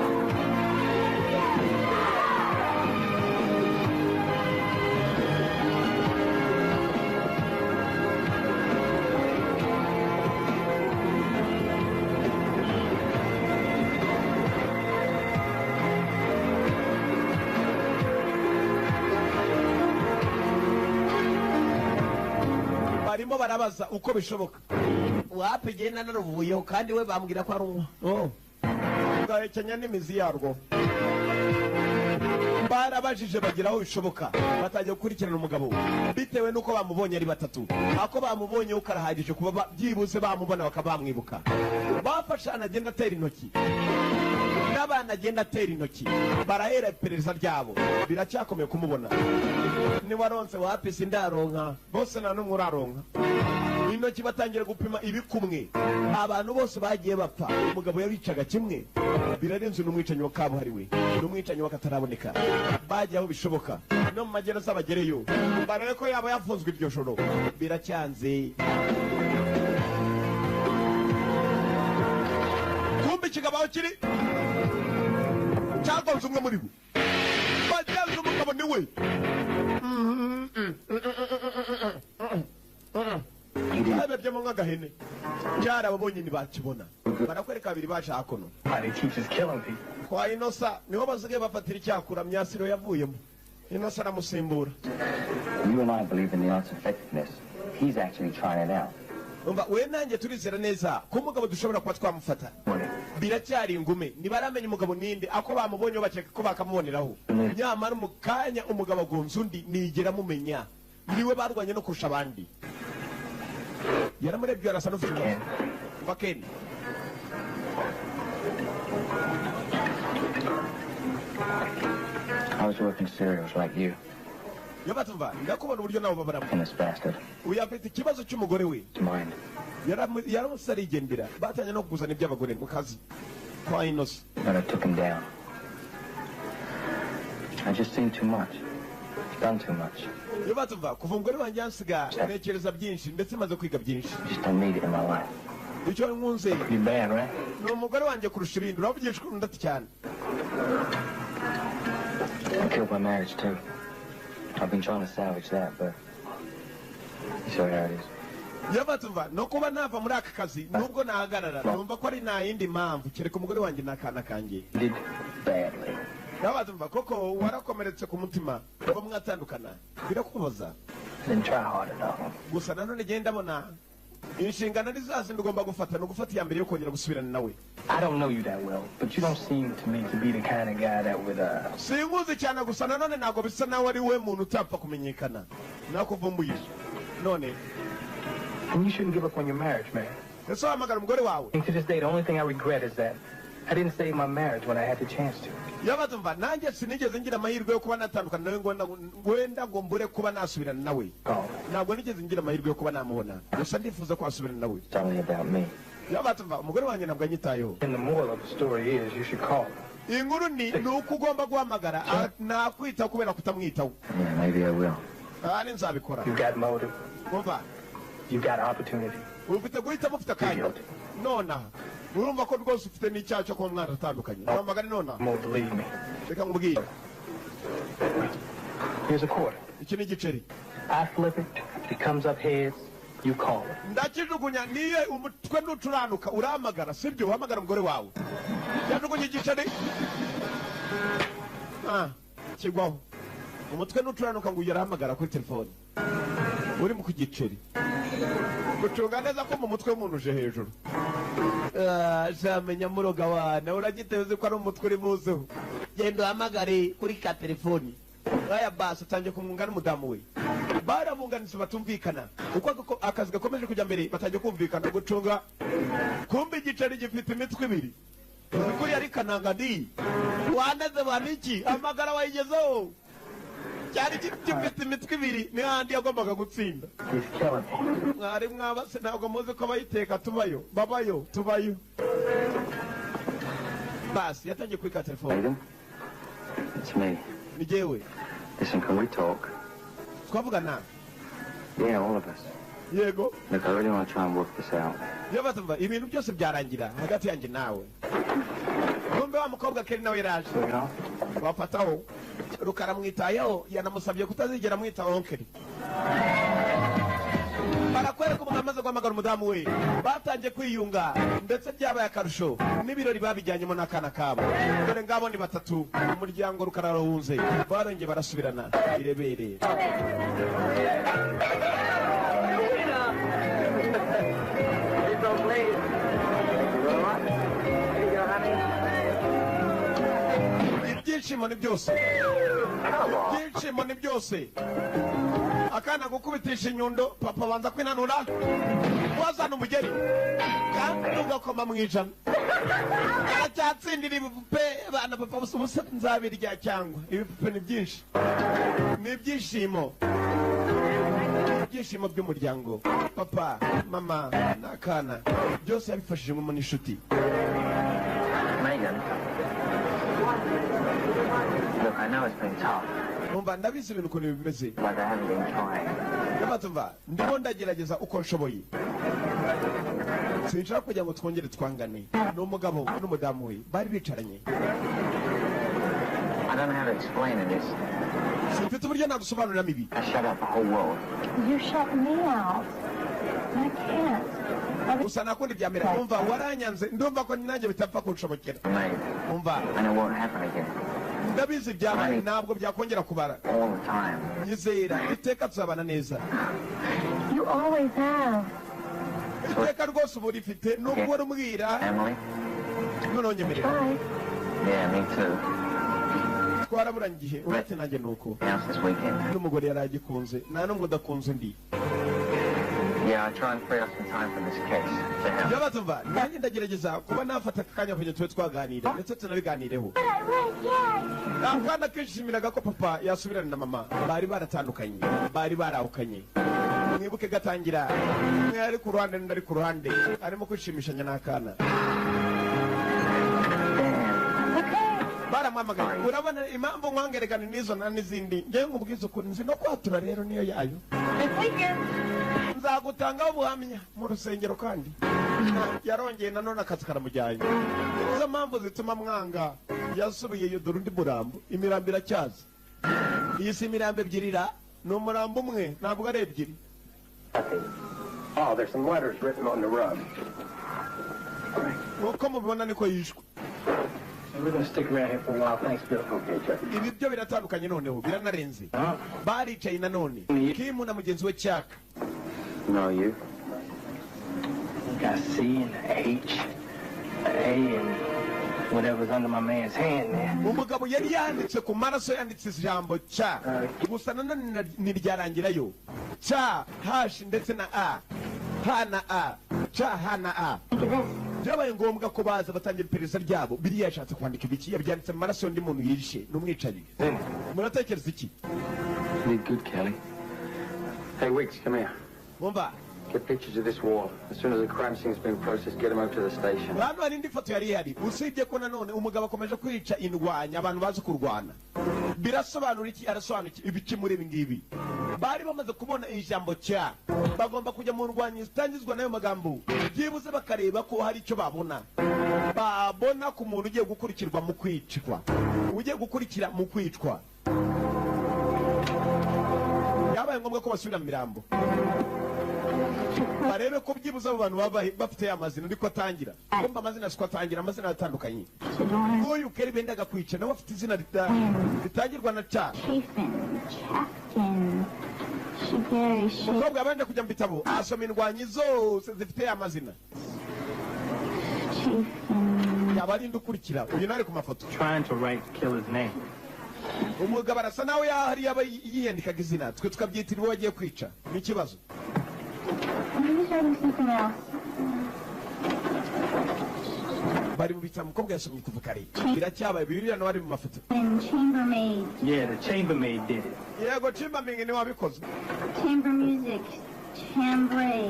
Barimo barabaza uko bishoboka. Wapegeye nanaruvuyeho kandi we bambwira ko ari umwa. Gahekenya n'imizi yarwo. Barabajije bagira aho bishoboka. Batajya gukurikirana umugabo. Bitewe nuko bamubonye ari batatu. Ako bamubonye ukarahagije kuba byibuze bamubona bakabamwibuka. Bafashana agenda atera intoki. N'abana agenda atera intoki. Barahera iperereza ryabo. Biracyakomeye kumubona. Ni waronse wapisi ndaronka. Bose nta n'umwe uraronka. Intoki batangira gupima ibikumwe. Abantu bose bagiye bapfa. Umugabo yabicaga kimwe. Birarenze n'umwicanyi wa kabuhariwe. N'umwicanyi wakataraboneka. Bagiye aho bishoboka. No mu magereza bagereyo. Barare ko yaba yafunzwe iryo joro. Biracyanze. Kumbe kigabaho kiri. Cyagonze umwe muri bo. Bagenze umugabo ni we. Abebye mu nk'agahene. Cyara ababonye ntibakibona. Barakwereka babiri baje hakono. Kwa Inosa niho basigaye bafatira icyakura Myasiro yavuyemo. Inosa aramusimbura. You and I believe in the art's effectiveness. He's actually trying it out. We nanjye turizera neza ko umugabo dushobora kuba twamufata. Biracyari ingume nibaramenya umugabo ninde ako bamubonye bakeka ko bakamuboneraho. Nyamara mu kanya umugabo agonze undi nigera mumenya. Niwe barwanye no kurusha abandi. Yaramurebye arasa n'ufite Bakeni. I was working cereals like you. Yabatumva ndakubona uburyo nawe babara. And this bastard. Uyafite ikibazo cy'umugore we. It's mine. Yaramusarigendera batanye no kuzana iby'abagore mu kazi kwa Inosa. But I took him down. I just seen too much. Done too much. Yabatumva kuva umugore wanjye yansiga ntekereza byinshi ndetse maze kwiga byinshi. Just don't need it in my life. Icyo nkunze. You bad, right? No umugore wanjye kurusha ibindi urabugishwa ndati cyane. I killed my marriage too. I've been trying to salvage that, but you saw how it is. Yabatumva no kuba nava muri aka kazi nubwo nahagarara numva ko ari nta yindi mpamvu kereka umugore wanjye nakana kanjye. Did badly. Yabatumva koko warakomeretse ku mutima ko mwatandukana birakubaza. Didn't try hard enough. Gusa nanone genda bona inshingano ari zazindi ugomba gufata no gufata iya mbere yo kongera gusubirana nawe. I don't know you that well, but you don't seem to me to be the kind of guy that would Singuzi cyane gusa nanone ntago bisa nawe ari we muntu utapfa kumenyekana. Nakuvumbuye. None. And you shouldn't give up on your marriage, man. Eso amagara umugore wawe. And to this day, the only thing I regret is that I didn't save my marriage when I had the chance to. Yabatumva nanjye sinigeze ngira amahirwe yo kuba natandukana nawe ngwenda ngo mbure kuba nasubirana nawe. Ntabwo nigeze ngira amahirwe yo kuba namubona. Gusa ndifuza ko asubirana nawe. Tell me about me. Yabatumva umugore wanjye ntabwo anyitayeho. And the moral of the story is you should call him. Inkuru ni uko ugomba guhamagara nakwita kubera kutamwitaho. Yeah, maybe I will. Ni nzabikora. You got motive. Umva. You got opportunity. Ufite guhitamo ufite akanya. Nona. Urumva ko rwose ufite n'icyaha cyo kuba mwaratandukanye. Uhamagara nona. Won't believe me. Reka nkubwire. Here's a quarter. Iki ni igiceri. I flip it. It comes up heads. You call it. Ndakijugunya niye umutwe n'uturanuka urahamagara sibyo uhamagara umugore wawe. Yajugunye igiceri. Kigwaho. Umutwe n'uturanuka ngo yarahamagara kuri telefone. Uri mu kugiceri. Gucunga neza ko mu mutwe w'umuntu uje hejuru. Jamenya muroga wana uragiteze ko ari umutwe uri muzeho. Genda uhamagare kuri ka telefoni. Aya basi utangiye kumwunga n'umudamu we. Barabunganise batumvikana. Uko akazi gakomeje kujya mbere batangiye kumvikana gucunga. Kumbe igiceri gifite imitwe ibiri. Kuri yari kananga ndi. Waneze baniki amagara wayigezeho. Cyari gifite imitwe ibiri ni handi yagombaga gutsinda. Mwari mwabase ntabwo muzi ko bayiteka tubayo babayo tubayo. Basi yatangiye kuri ka telefone. It's me. Ni jewe. Listen, can we talk? Twavugana. Yeah, all of us. Yego. Look, I really want to try and work this out. Yabatumva ibintu byose byarangira hagati yanjye nawe. Kumbe wa mukobwa keri nawe yaraje. Wafataho. Rukara mwitayeho yanamusabye kutazigera mwitaho onkeri. Barakwereka umuntu amaze guhamagara umudamu we. Batangiye kwiyunga ndetse byabaye akarusho n'ibirori babijyanyemo n'akana kabo. Dore ngabo ni batatu umuryango Rukara arahunze. Barongeye barasubirana irebere. Ibyishimo ni byose. Ibyishimo ni byose. Akana gukubitisha inyundo papa banza kwinanura wazana umugeri kandi ugakoma mu ijana. Aracyatsindira ibipupe bana papa busa nzabirya cyangwa ibipupe ni byinshi. Ni ibyishimo. Ibyishimo by'umuryango papa mama n'akana byose yabifashije mu n'inshuti. Look, I know it's been tough. Umva ndabizi ibintu ukuntu bimeze. But I haven't been trying. Yabatumva ndimo ndagerageza uko nshoboye. Sinshaka kugira ngo twongere twangane. N'umugabo n'umudamu we bari bicaranye. I don't know how to explain this. Simfite uburyo nagusobanurira mibi. I shut out the whole world. You shut me out. I can't. Gusa nakundi bya mbere umva waranyanze ndumva ko nanjye bitapfa kunshobokera. Umva. And it won't happen again. Ndabizi byabaye ntabwo byakongera kubara. All the time. Yizera iteka tuzabana neza. You always have. Iteka rwose ubu rifite nubwo rumwira. Emily? Nononyemerera. Yeah, me too. Twaraburanye igihe uretse nanjye nuko. N'umugore yaragikunze nta n'umwe udakunze undi. Yeah, I try and free up some time from this case to help. Yabatumva nanjye ndagerageza kuba nafata akanya kugira tube twaganira ndetse tunabiganireho. Akana kishimiraga ko papa yasubirana na mama bari baratandukanye bari barahukanye. Mwibuke gatangira umwe ari ku ruhande n'undi ari ku ruhande arimo kwishimishanya n'akana. Baramamagaye urabona impamvu nkangerekana n'izo na n'izindi ngewe nkubwiza ukuntu nzi no kwatura rero niyo yayo. Nzagutangaho ubuhamya mu rusengero kandi yarongeye nanone akazi karamujyanye. Izo mpamvu zituma mwanga yasubiyeyo dore undi murambo imirambo iracyaza. Iyi si imirambo ebyirira ni umurambo umwe ntabwo ari ebyiri. Oh, there's some letters written on the rug. Uko mubibona niko yishwe. We're going to stick around here for a while. Thanks, Bill. Okay, Chuck. ibi byo biratandukanye noneho biranarenze baricaye nanone Kim na mugenzi we Chuck. No, you. Got C and H, A and whatever's under my man's hand, man. umugabo yari yanditse ku maraso yanditse ijambo cha gusa nanone ntiryarangirayo cha hash ndetse na a ha na a cha ha na a byabaye ngombwa ko baza batangira iperereza ryabo biriya yashatse kwandika ibiki yabyanditse mu maraso y'undi muntu yishe n'umwicanyi muratekereza iki? Need good, Kelly. Hey, Wicks, come here. Mumba Get pictures of this wall. As soon as the crime scene's been processed, get them over to the station. hano hari indi foto yari ihari usibye ko nanone umugabo akomeje kwica indwanya abantu bazi kurwana birasobanura iki? Arasobanura ibiki muri ibi ngibi? Bari bamaze kubona ijambo cya bagomba kujya mu ndwanyi zitangizwa n'ayo magambo byibuze bakareba ko hari icyo babona ku muntu ugiye gukurikirwa mu kwicwa ugiye gukurikira mu kwicwa. Yabaye ngombwa ko basubira mu mirambo barebe ko byibuze abo bantu baba bafite amazina ndiko atangira kumva amazina siko atangira amazina atandukanye uyu Kelly bendaga kwica nawe afite izina ritangirwa na cha umukobwa abanje kujya mu bitabo asoma indwanyi zose zifite amazina yabarinda ukurikira uyu nari ku mafoto Trying to write the killer's name. umugabo arasa nawe yari yaba yiyandikaga izina twe tukabyitira uwo wagiye kwica ni ikibazo. He's writing something else. bari mu bitabo umukobwa yasomye kuva kare biracyabaye bibiri na bari mu mafoto. And chambermaid. Yeah, the chambermaid did it. yego chambermaid ni wabikoze. Chamber music. Chambray.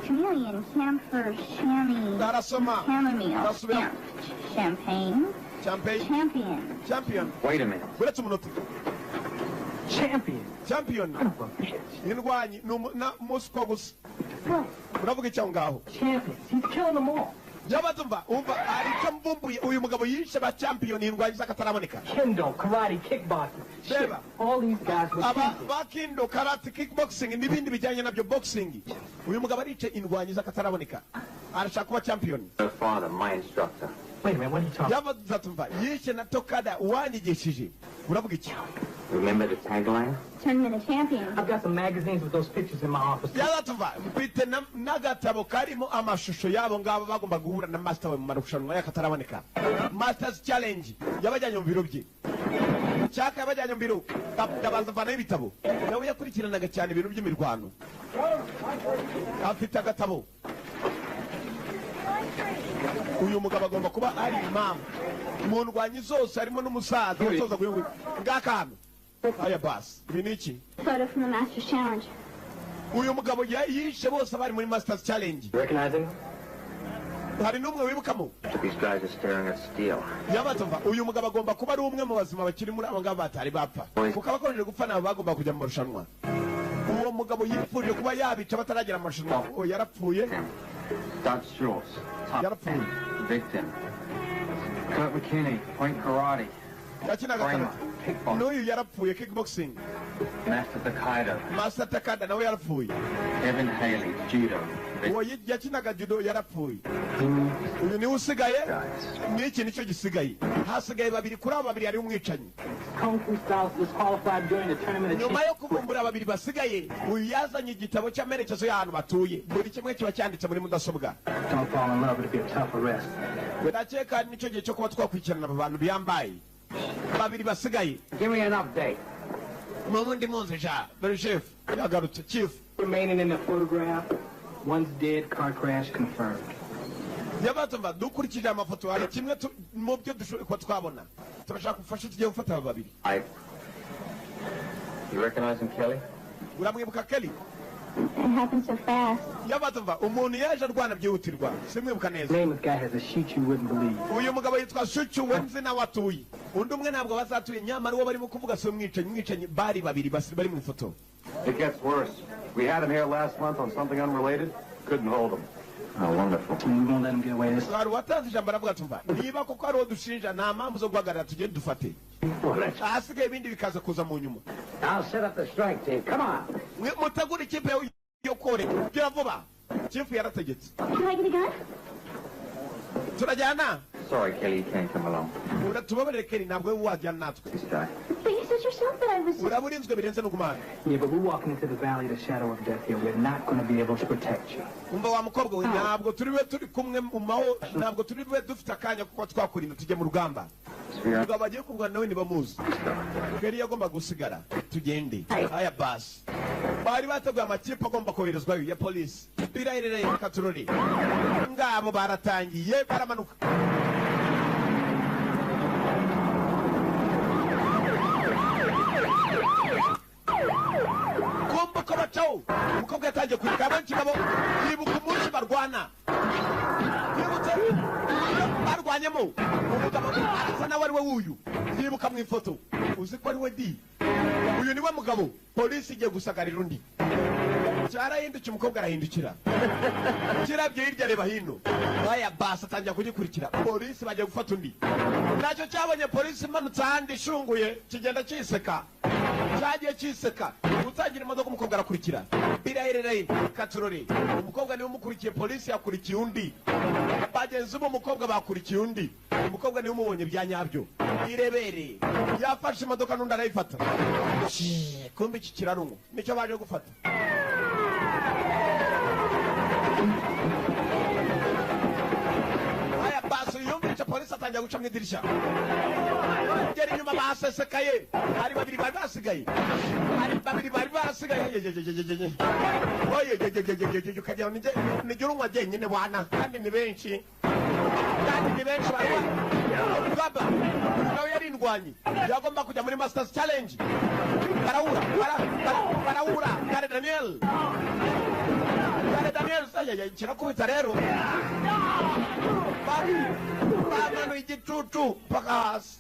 Chameleon. Camphor. Chamois. Darasoma. Chamomile. Champ. Champagne. Champion. Champion. Wait a minute. Buretse umunota. Champion. Indwanyi na Moscow gusa. Uravuga icyo ngaho? Champion. He's killing them all. Yabatumva umva ariko mbumbuye uyu mugabo yishe ba champion indwanyi zakataraboneka. Kendo, karate, kickboxing. Shit, all these guys were ba kendo, karate, kickboxing n'ibindi bijyanye nabyo boxing. Uyu mugabo arice indwanyi zakataraboneka. Arashaka kuba champion. Her father, my instructor. Wait a minute, what are you talking about? Yabatumva yishe na Tokada wanyigishije. Uravuga iki? Remember the tagline? Turn him into champion. I've got some magazines with those pictures in my office. Yabatumva mfite n'agatabo karimo amashusho yabo ngabo bagomba guhura na master we mu marushanwa y'akataraboneka. Masters challenge yabajyanye mu biro bye. Cyaka yabajyanye mu biro ndabanza vana y'ibitabo. Nawe yakurikiranaga cyane ibintu by'imirwano. Afite agatabo. Uyu mugabo agomba kuba ari imam. Mu ndwanyi zose harimo n'umusaza utoza guhinga ngakano. Aya bas. Biniki. Photo from the Master's Challenge. Uyu mugabo yishe bose bari muri Masters Challenge. You recognize him? Hari n'umwe wibukamo. These guys are staring at steel. Yabatumva uyu mugabo agomba kuba ari umwe mu bazima bakiri muri abo ngabo batari bapfa. Kuko abakomeje gupfa nabo bagomba kujya mu marushanwa. Uwo mugabo yifuje kuba yabica bataragera mu marushanwa. Yarapfuye. Doc Schultz. Yarapfuye. Victim. Kurt McKinney, point karate. Yakinaga karate. N'uyu yarapfuye kickboxing. Master Takada. Master Takada nawe yarapfuye. Evan Haley, judo. Uwo yakinaga judo yarapfuye. Uyu niwe usigaye. N'iki nicyo gisigaye. Hasigaye babiri kuri abo babiri ari umwicanyi. Kung Fu styles disqualified during the tournament. Nyuma yo kuvumbura babiri basigaye uyu yazanye igitabo cy'amerekezo y'ahantu batuye buri kimwe kiba cyanditse muri mudasobwa. Don't fall in love, it'll be a tough arrest. Ndakeka nicyo gihe cyo kuba twakurikirana aba bantu biyambaye babiri basigaye. Give me an update. Mubundi munzi ja bari chef yagarutse chief. Remaining in the photograph, one's dead, car crash confirmed. Yabatumva dukurikije amafoto hari kimwe mu byo dushobora kuba twabona turashaka gufasha tugiye gufata aba babiri. You recognize him, Kelly? Uramwibuka Kelly? It happened so fast. Yabatumva umuntu yaje arwana byihutirwa simwibuka neza. The name of the guy has a shoot you wouldn't believe. Uyu mugabo yitwa Shuchu wenzi na watuye undi umwe ntabwo bazatuye nyamara uwo barimo kuvuga so mwicanyi bari babiri bari mu foto. It gets worse. We had him here last month on something unrelated. Couldn't hold him. Oh, wonderful. We won't let him get away this. Hari watanze ijambo aravuga tumva niba koko ari uwo dushinja nta mpamvu zo guhagarara tugende dufate ahasigaye ibindi bikaza kuza mu nyuma. I'll set up the strike team. Come on. Mutegura ikipe yo kore gira vuba chief yarategetse. Can I get a gun? Turajyana sorry, Kelly, you can't come along. uratubabarire Kelly ntabwo wajya natwe This time. But you said yourself that I was... uraburinzwe birenze no kumana Yeah, but we're walking into the valley of the shadow of death here. We're not going to be able to protect you. umva wa mukobwa we ntabwo turi kumwe mu maho ntabwo turiwe dufite akanya kuko twakurinda tujye mu rugamba ubwo bagiye kurwana nawe nibamuzi Kelly yagomba gusigara tugende aya basi bari bateguye amakipe agomba koherezwayo ya polisi birahirereye katurori ngabo baratangiye baramanuka kumva ko bacaho umukobwa yatangiye kwiruka abenshi nabo yibuka umunsi barwana yibutse barwanyemo umugabo arasa nawe ari we wuyu yibuka mu ifoto uzi ko ari we di uyu ni we mugabo polisi igiye gusagarira undi cyarahindukira umukobwa arahindukira kirabye hirya reba hino aya basi atangira kugikurikira polisi bagiye gufata undi nacyo cyabonye polisi imanutse ahandi ishunguye kigenda kiseka cyagiye kiseka gutangira imodoka umukobwa arakurikira biraherereye katurore umukobwa niwe umukurikiye polisi yakurikiye undi bagenzi b'umukobwa bakurikiye undi umukobwa niwe umubonye bya nyabyo irebere yafashe imodoka n'undi arayifata kumbe iki kirarungu nicyo baje gufata aya basi yumvise polisi atangira guca mu idirishya gera inyuma basesekaye hari babiri bari basigaye oye ukagira nijya urunywa jyenyine bwana kandi ni benshi baba nawe yarindwanye yagomba kujya muri masters challenge barawura kare Daniel kirakubita rero bamanuye igitutu paka hasi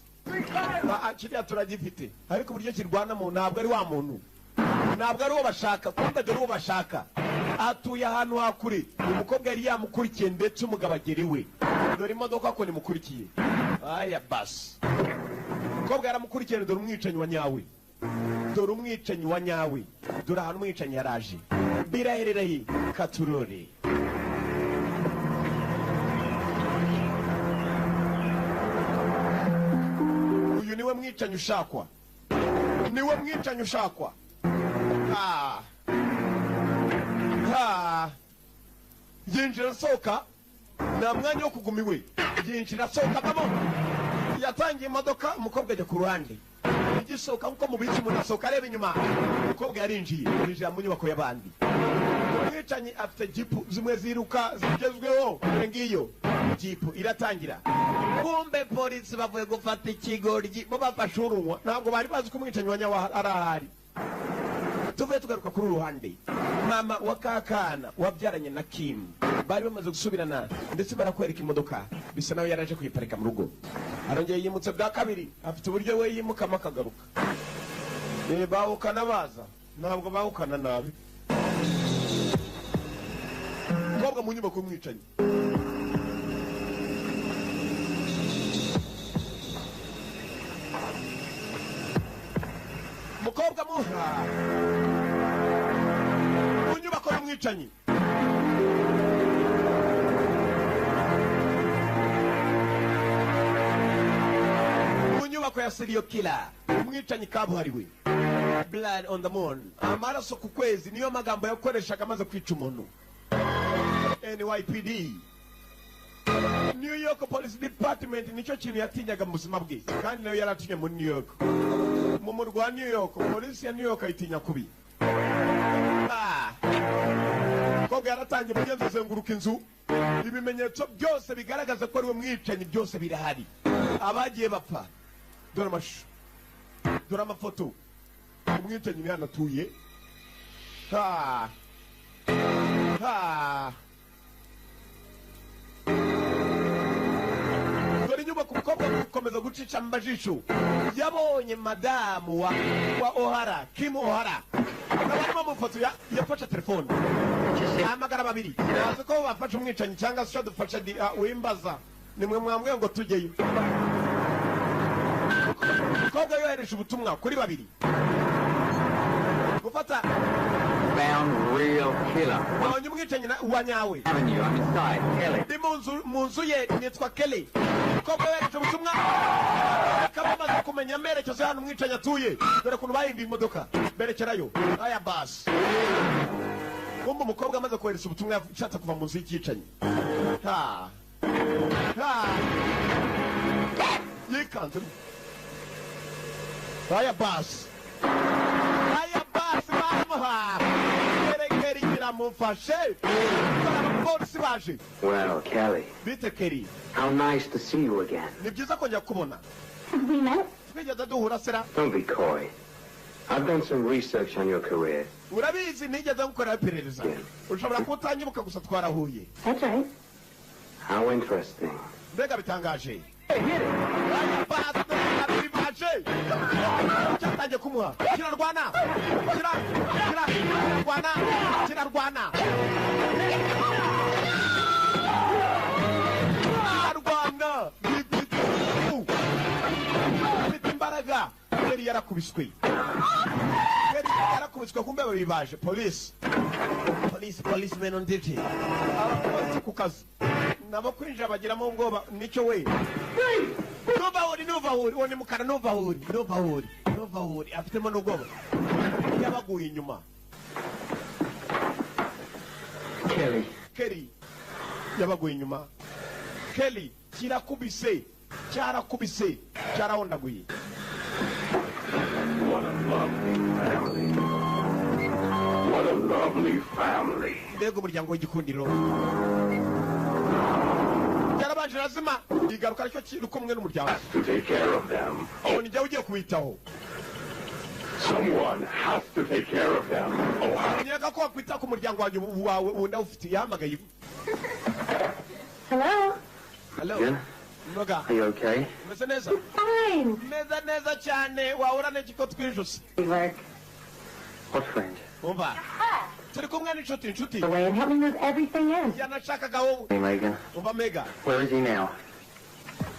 kiriya turagifite ariko uburyo kirwanamo ntabwo ari wa muntu ntabwo ari uwo bashaka kumbe dore uwo bashaka atuye ahantu hakure umukobwa yari yamukurikiye ndetse umugabo agera iwe dore imodoka ko nimukurikiye aya basi umukobwa yaramukurikiye dore umwicanyi wa nyawe dore umwicanyi wa nyawe dore ahantu umwicanyi yaraje biraherereye katurore uyu niwe mwicanyi ushakwa niwe mwicanyi ushakwa yinjira asohoka nta mwanya wo kuguma iwe yinjira asohoka bamo yatangiye imodoka umukobwa ajya ku ruhande igisohoka nkuko mubizi umuntu asohoka areba inyuma umukobwa yarinjiye yinjira mu nyubako y'abandi umwicanyi afite jipu zimwe ziruka zigezweho ngiyo jipu iratangira kumbe polisi bavuye gufata ikigoryi bo bafashe urunywa ntabwo bari bazi ko umwicanyi wa nyawa arahari tuvuye tugaruka kuri uruhande mama wa kakana wabyaranye na Kim bari bamaze gusubirana ndetse barakwereka imodoka bisa nawe yaraje kuyiparika mu rugo arongeye yimutse bwa kabiri afite uburyo we yimukamo akagaruka bahukana baza ntabwo bahukana nabi umukobwa mu nyubako y'umwicanyi umukobwa mu nyubako y'umwicanyi mu nyubako ya serial killer umwicanyi kabuhariwe blood on the moon amaraso ku kwezi niyo magambo yakoreshaga amaze kwica umuntu NYPD New York Police Department nicyo kintu yatinyaga mu buzima bwe kandi nayo yaratinye muri New York mu murwa wa New York polisi ya New York ayitinya kubi koga yaratangiye mugenzi zenguruka inzu ibimenyetso byose bigaragaza ko ari we mwicanyi byose birahari abagiye bapfa dore amashusho dore amafoto umwicanyi ni hano atuye dore inyubako umukobwa gukomeza gucica amajisho yabonye madamu wa O'Hara Kim O'Hara n'abarimo mu foto yafashe telefone ahamagara babiri bazi ko bafashe umwicanyi cyangwa se dufashe wimbaza nimwe mwambwiye ngo tujyeyo umukobwa yohereje ubutumwa kuri babiri gufata found real killer. Nabonye umwicanyi wa nyawe. Avenue, I'm inside. Kelly. Ndi mu nzu ye nitwa Kelly. Umukobwa werekeje ubutumwa. Akaba amaze kumenya amerekezo hano umwicanyi atuye. Dore kuntu bahinduye imodoka. Berekerayo. Aya basi. Kumbe umukobwa amaze kohereza ubutumwa yashatse kuva mu nzu y'ikicanyi. Yikanze. Aya basi. Bamuha. Keri kiramufashe. Abapolisi baje. Well, Kelly. Bite Kelly. How nice to see you again. Ni byiza kongera kubona. We met? Twigeze duhura sera. Don't be coy. I've done some research on your career. Urabizi nigeze gukora iperereza. Ushobora kutanyibuka gusa twarahuye. That's right. How interesting. Mbega bitangaje. Cyatangiye kumuha. Kirarwana. Kirarwana. Imbaraga. Yari yarakubiswe. Kumbe bibaje. Policemen on duty. Abapolisi ku kazi. Nabo kwinjira bagiramo ubwoba nicyo we. Nuvahuri wone mukara nuvahuri afitemo n'ubwoba yabaguye inyuma. Kelly yabaguye inyuma. Kelly cyarakubise cyarahondaguye. What a lovely family. Mbega umuryango w'igikundiro. Yarabanje lazima igaruka aricyo kintu kumwe n'umuryango. To take care of them. Oh, ni ugiye kubitaho. Someone has to take care of them. Oh, nyaka ko kwita ku muryango wawe wunda ufite yahamagaye. Hello? Jen? Noga. Are you okay? Meze neza. Fine. Neza cyane wahura n'ikiko twijusi. Work. What friend? Umva. Turi kumwe n'inshuti. Away and help me move everything in. Yanashakaga wowe. Hey, Megan. Umva Mega. Where is he now?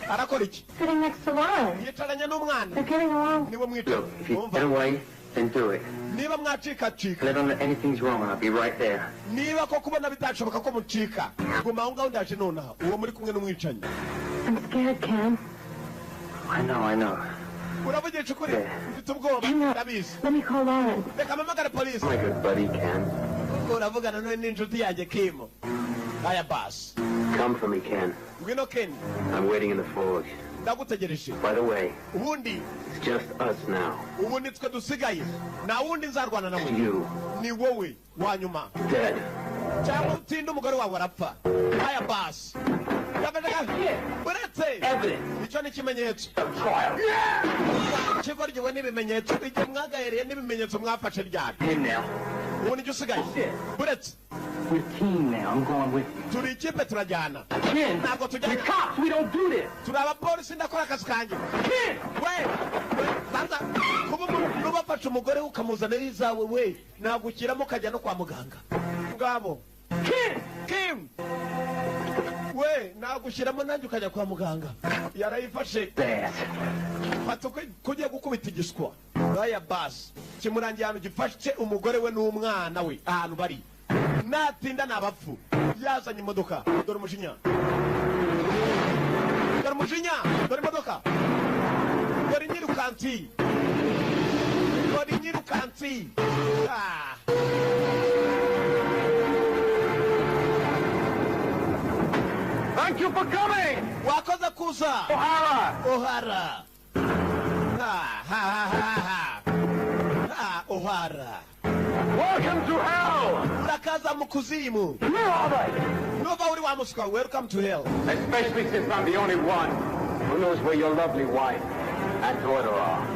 Arakora iki? Sitting next to Lauren. Yicaranye n'umwana. They're getting along. Niwe mwica. Look, if you get away, then do it. Niba mwacika. Let on that anything's wrong and I'll be right there. Niba ko kubona bitashoboka ko mucika. Guma aho ngaho ndaje nonaha. Uwo muri kumwe n'umwicanyi. I'm scared, Ken. I know. Uravugisha ukuri. Mfite ubwoba. Ndabizi. Let me call Lauren. Reka mpamagare polisi. My good buddy, Ken. Uravugana n'inshuti yanjye Kim. Aya basi. Come for me, Ken. Ngwino Ken. I'm waiting in the forge. Ndagutegereje. By the way, ubundi it's just us now. ubundi twe dusigaye na wundi nzarwana nawe. You. Ni wowe wa nyuma. Dead. Cyangwa utinde umugore wawe arapfa. Aya basi. Uretse icyo ni ikimenyetso. Kigo ryiwe n'ibimenyetso. Igihe mwagahereye n'ibimenyetso mwafashe ryari. Ubu nicyo usigaye. Uretse. We're team now. I'm going with you. Turi ikipe turajyana. Ntabwo tujyana. We're cops. We don't do this. Turi abapolisi ndakora akazi kanjye. Banza kuba nubafashe umugore ukamuzanira izawe we nagukiramo ukajya no kwa muganga. Ngabo. Kim. We nagushyiramo nanjye ukajya kwa muganga. Yarayifashe. Fata kugiye gukubita igiswa. Aya basi. Kimurangiye ahantu gifashe umugore we n'umwana we ahantu bari. Natinda nabapfu. Yazanye imodoka. Dore umujinya. Dore imodoka. Dore nyirukansi. Thank you for coming. Wakoze kuza. O'Hara. O'Hara. Welcome to hell. Urakaza mu kuzimu. You're all right. Nova uri wa muswa. Welcome to hell. Especially since I'm the only one who knows where your lovely wife and daughter are.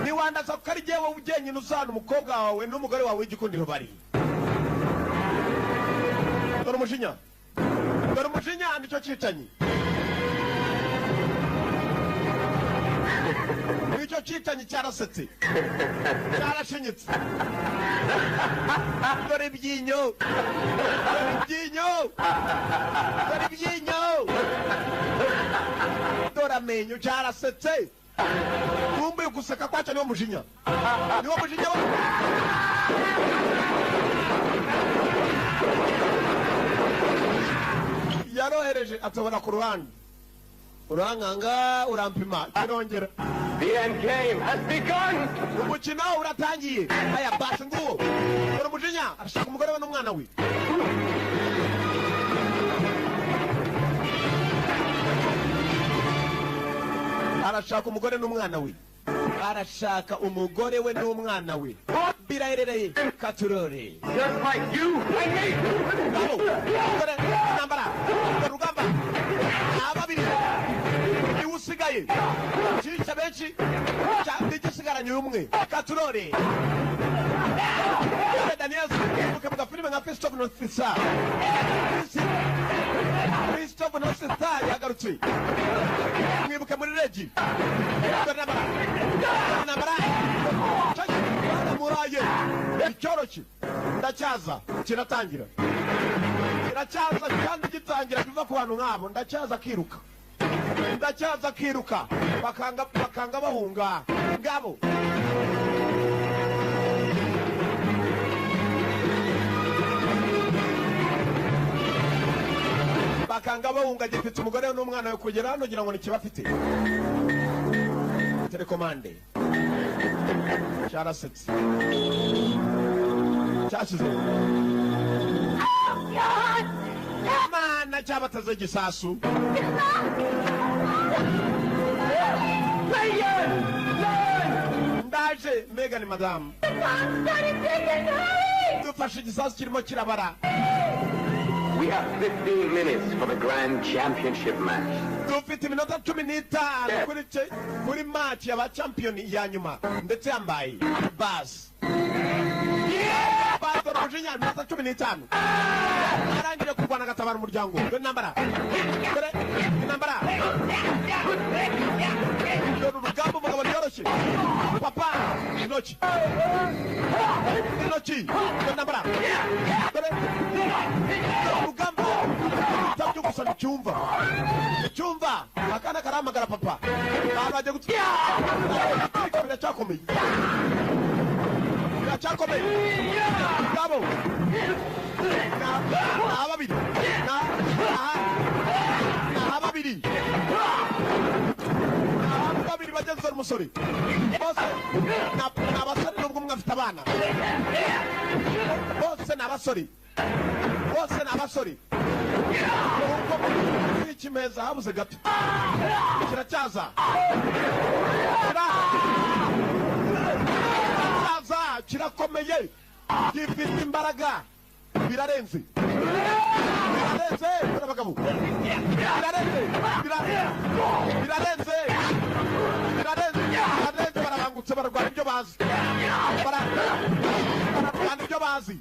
Niwandaza kari jewe ujenyine uzana umukobwa wawe n'umugore wawe w'igikundiro bari. Dore umujinya nicyo cyicanyi. Nicyo cyicanyi cyarasetse. Cyarashinyitse. Dore ibyinyo. Dore amenyo cyarasetse. Kumbe guseka kwacu niwo mujinya. ategereje atobora ku ruhande uranganga urampima kirongera. The end game has begun. Umukino uratangiye. Aya basi nguwo. Ora mujinya arashaka umugore we n'umwana we. Arashaka umugore n'umwana we. Arashaka umugore we n'umwana we. Birayerereye katurore. Just like you and me. Nambara. Rugamba. Ababiri. Usigaye. Chicha benshi. Ndigisigaranye umwe. Katurore. Daniel, ukavuga filime nka Christophe Nosita yagarutse. Mwibuke muri regi. Nambara. Muraye. Icyoroki. Ndacyaza. Kiratangira. Kiracyaza kandi gitangira biva ku bantu nkabo. Ndacyaza kiruka. Ndacyaza kiruka. Bakanga bahunga. Ngabo. Bakanga bahunga gifite umugore n'umwana we kugera hano ngira ngo ni kibafite. Telekomande. Cyarasetse. Cyashize. Mana cyabataze gisasu. Ndaje Megan madam. Dufashe gisasu kirimo kirabara. We have 15 minutes for the grand championship match. Dufite iminota 15 kuri match y'aba champion ya nyuma ndetse yambaye bas. Bas Rojinya iminota 15. Arangije kurwana gatabara umuryango. Nambara. Nambara. Rugamba mugabo yoroshye. Papa inochi. Nambara. Rugamba tabyo gusana cyumva akana karamagara papa baraje gutya biracakomeye ngabo ababiri bageze umusore bose n'abasore nubwo umwe afite abana bose n'abasore ikimeza habuze gato kiracyaza kirakomeye gifite imbaraga birarenze abagabo birarenze barabangutse bararwana ibyo bazi bararwana ibyo bazi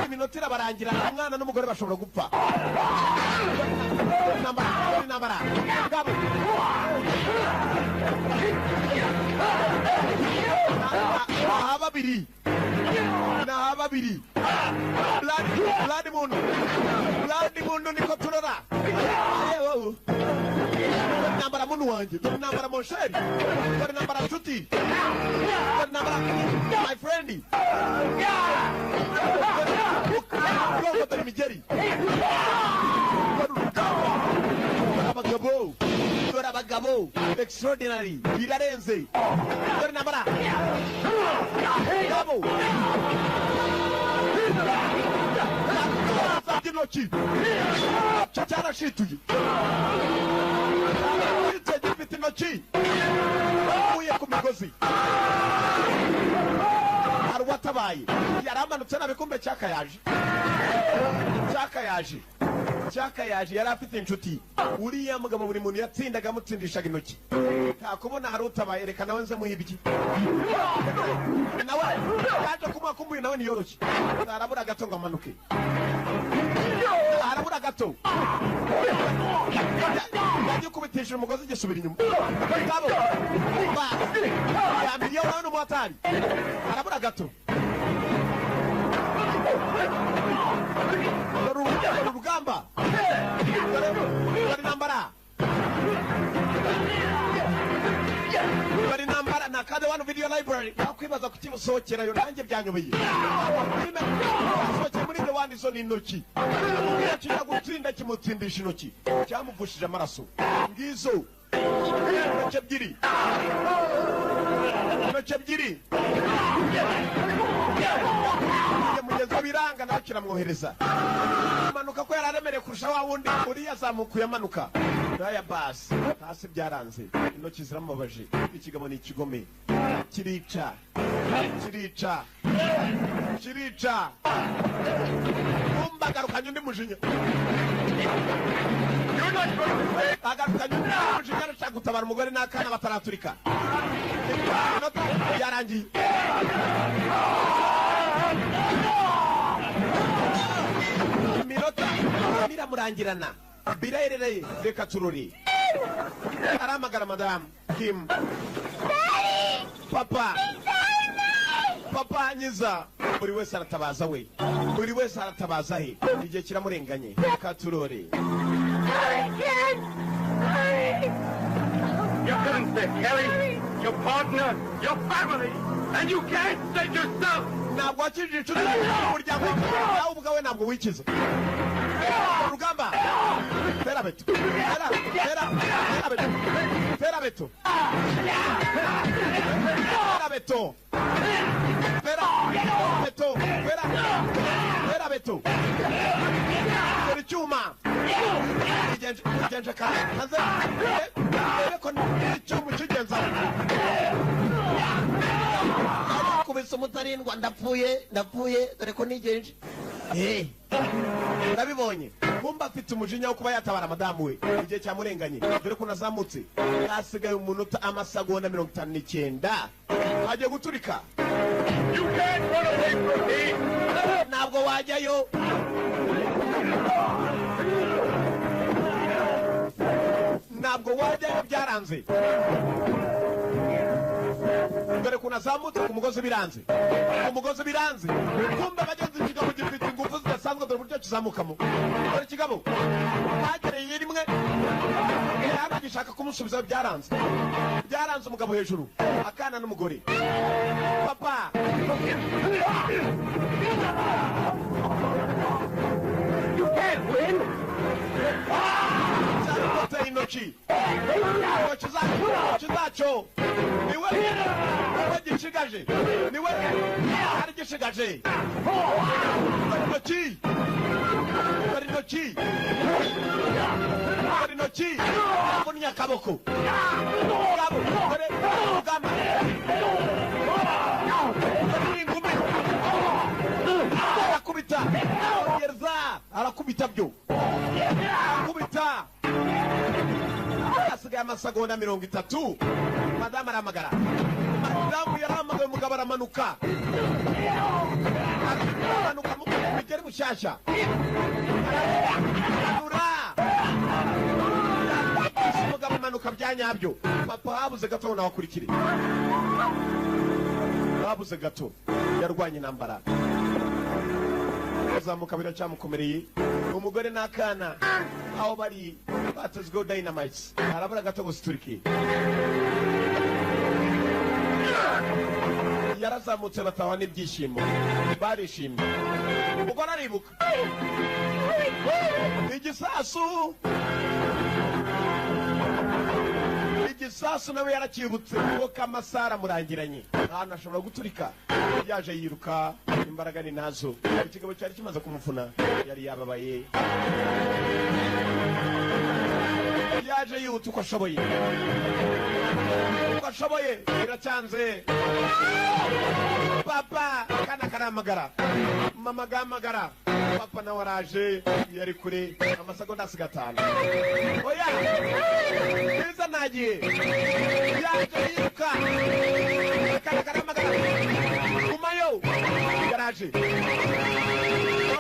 iminota irabarangira umwana n'umugore bashobora gupfa. Nambara ngabo nahababiri blood mundo niko turora nambara muntu wanjye nambara monsheri nambara nshuti nambara my friend Go to Migeri. Abagabo extraordinary birarenze dore nambara gabo Dinochi Chachara shituye gifite intoki uye ku migozi arwatabaye yaramanutse nabikumbe cyakayaje yari afite inshuti uriya mugabo buri muntu yatsindaga amutsindishaga intoki ntakubona hari utabaye reka nawe nze muhibye nawe yaje kumwakumbuye nawe niyoroshye arabura gato ngo amanuke arabura gato yaje kubitisha umugozi gisubira inyuma ngabo yambiriye nawe n'umuhatari arabura gato Rugamba bari nambara na kade one video library nakwibaza kukimusohokerayo nanjye byanyobeye sohokera muri the wandi zo n'intoki kijya gutsinda kimutsindisha intoki cyamuvushije amaraso ngizo intoki ebyiri mugezi w'ibiranga nawe kiramwohereza amanuka ko yararemereye kurusha wa wundi uriya azamukuye amanuka ndaya basi hasi byaranze intoki ziramubabaje ikigabo ni ikigome kirica umbagarukanye undi mujinya agarukanye undi mujinya arashaka gutabara umugore n'akana bataraturika inota yarangiye iminota miramurangirana birerereye reka tururi aramagara madamu Kim papa nyiza buri wese aratabaza we buri wese aratabaza he igihe kiramurenganye reka turore You couldn't save Kelly, your partner, your family, and you can't save yourself! ntabwo wakijije inshuti y'umuryango nawe ubwawe ntabwo wikiza urugamba tera beto dore icyuma igenje kaze ko icyuma kigenza kubisa umutarindwa ndapfuye dore ko nigenje urabibonye kumba afite umujinya wo kuba yatabara madamu we igihe cyamurenganye dore ko nazamutse hasigaye umunota amasegonda 59 agiye guturika ntabwo wajyayo byaranze dore ko nazamutse ku mugozi biranze kumba bagenzi ikigabo gifite ingufu zidasanzwe dore uburyo kizamukamo dore ikigabo hagereye rimwe gishaka kumusubiza byaranze umugabo hejuru akana n'umugore papa You can't win! intoki zacyo niwe gishigaje niwe hari gishigaje intoki mbonye akaboko dore urugamba arakubita byo hasigaye amasegonda 30 madamu aramagara yaramagaye umugabo aramanuka mu bigeri bushyashya umugabo amanuka bya nyabyo papa habuze gato nawakurikire habuze gato yarwanye intambara azamuka biracyamukomereye umugore n'akana aho bari batezweho dynamite harabura gato gusiturike yarazamutse batawa n'ibyishimo barishimye umugore aribuka igisasu nawe yarakibutse kuko kamasara murangiranye ahantu ashobora guturika yaje yiruka imbaraga ni nazo ikigabo cyari kimaze kumufuna yari yababaye yaje yihuta uko ashoboye biracyanze papa kana karamagara mama gamagara papa nawe araje yari kure amasegonda asiga 5 oya neza nagiye yaje yiruka kana karamagara kumayo garaje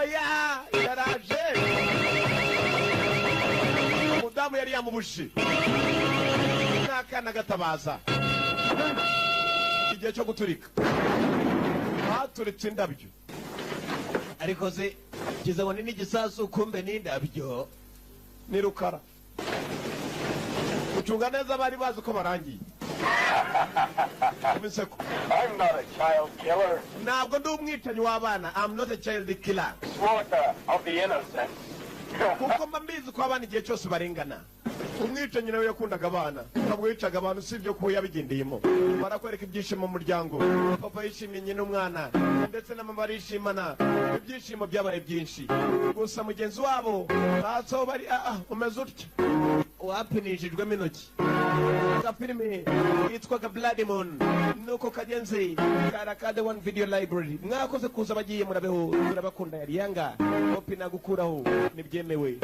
oya garaje umudamu yari yamubushi n'akana gatabaza igihe cyo guturika baturitse indabyo ariko ze kiza ni n'igisasu kumbe n'indabyo ni rukara ucunga neza bari bazi ko barangiye I'm not a child killer. Ntabwo ndi umwicanyi w'abana. I'm not a child killer. Slaughter of the innocent. Kuko mba mbizi ko abana igihe cyose barengana. Umwicanyi nawe yakundaga abana. Ntabwo yicaga abantu usibye ko yabigendeyemo. Barakwereka ibyishimo mu muryango. Papa yishimye nyine umwana. Ndetse na mama barishimana. Ibyishimo byabaye byinshi. Gusa mugenzi wabo baso bari umeze utyo. Wapinishijwemo intoki. Agafilime yitwaga Blood Moon. Nuko kagenzi karakade one video library. Mwakoze kuza bagiye murabeho. Turabakunda yari Yanga. Opina gukuraho nibyemewe.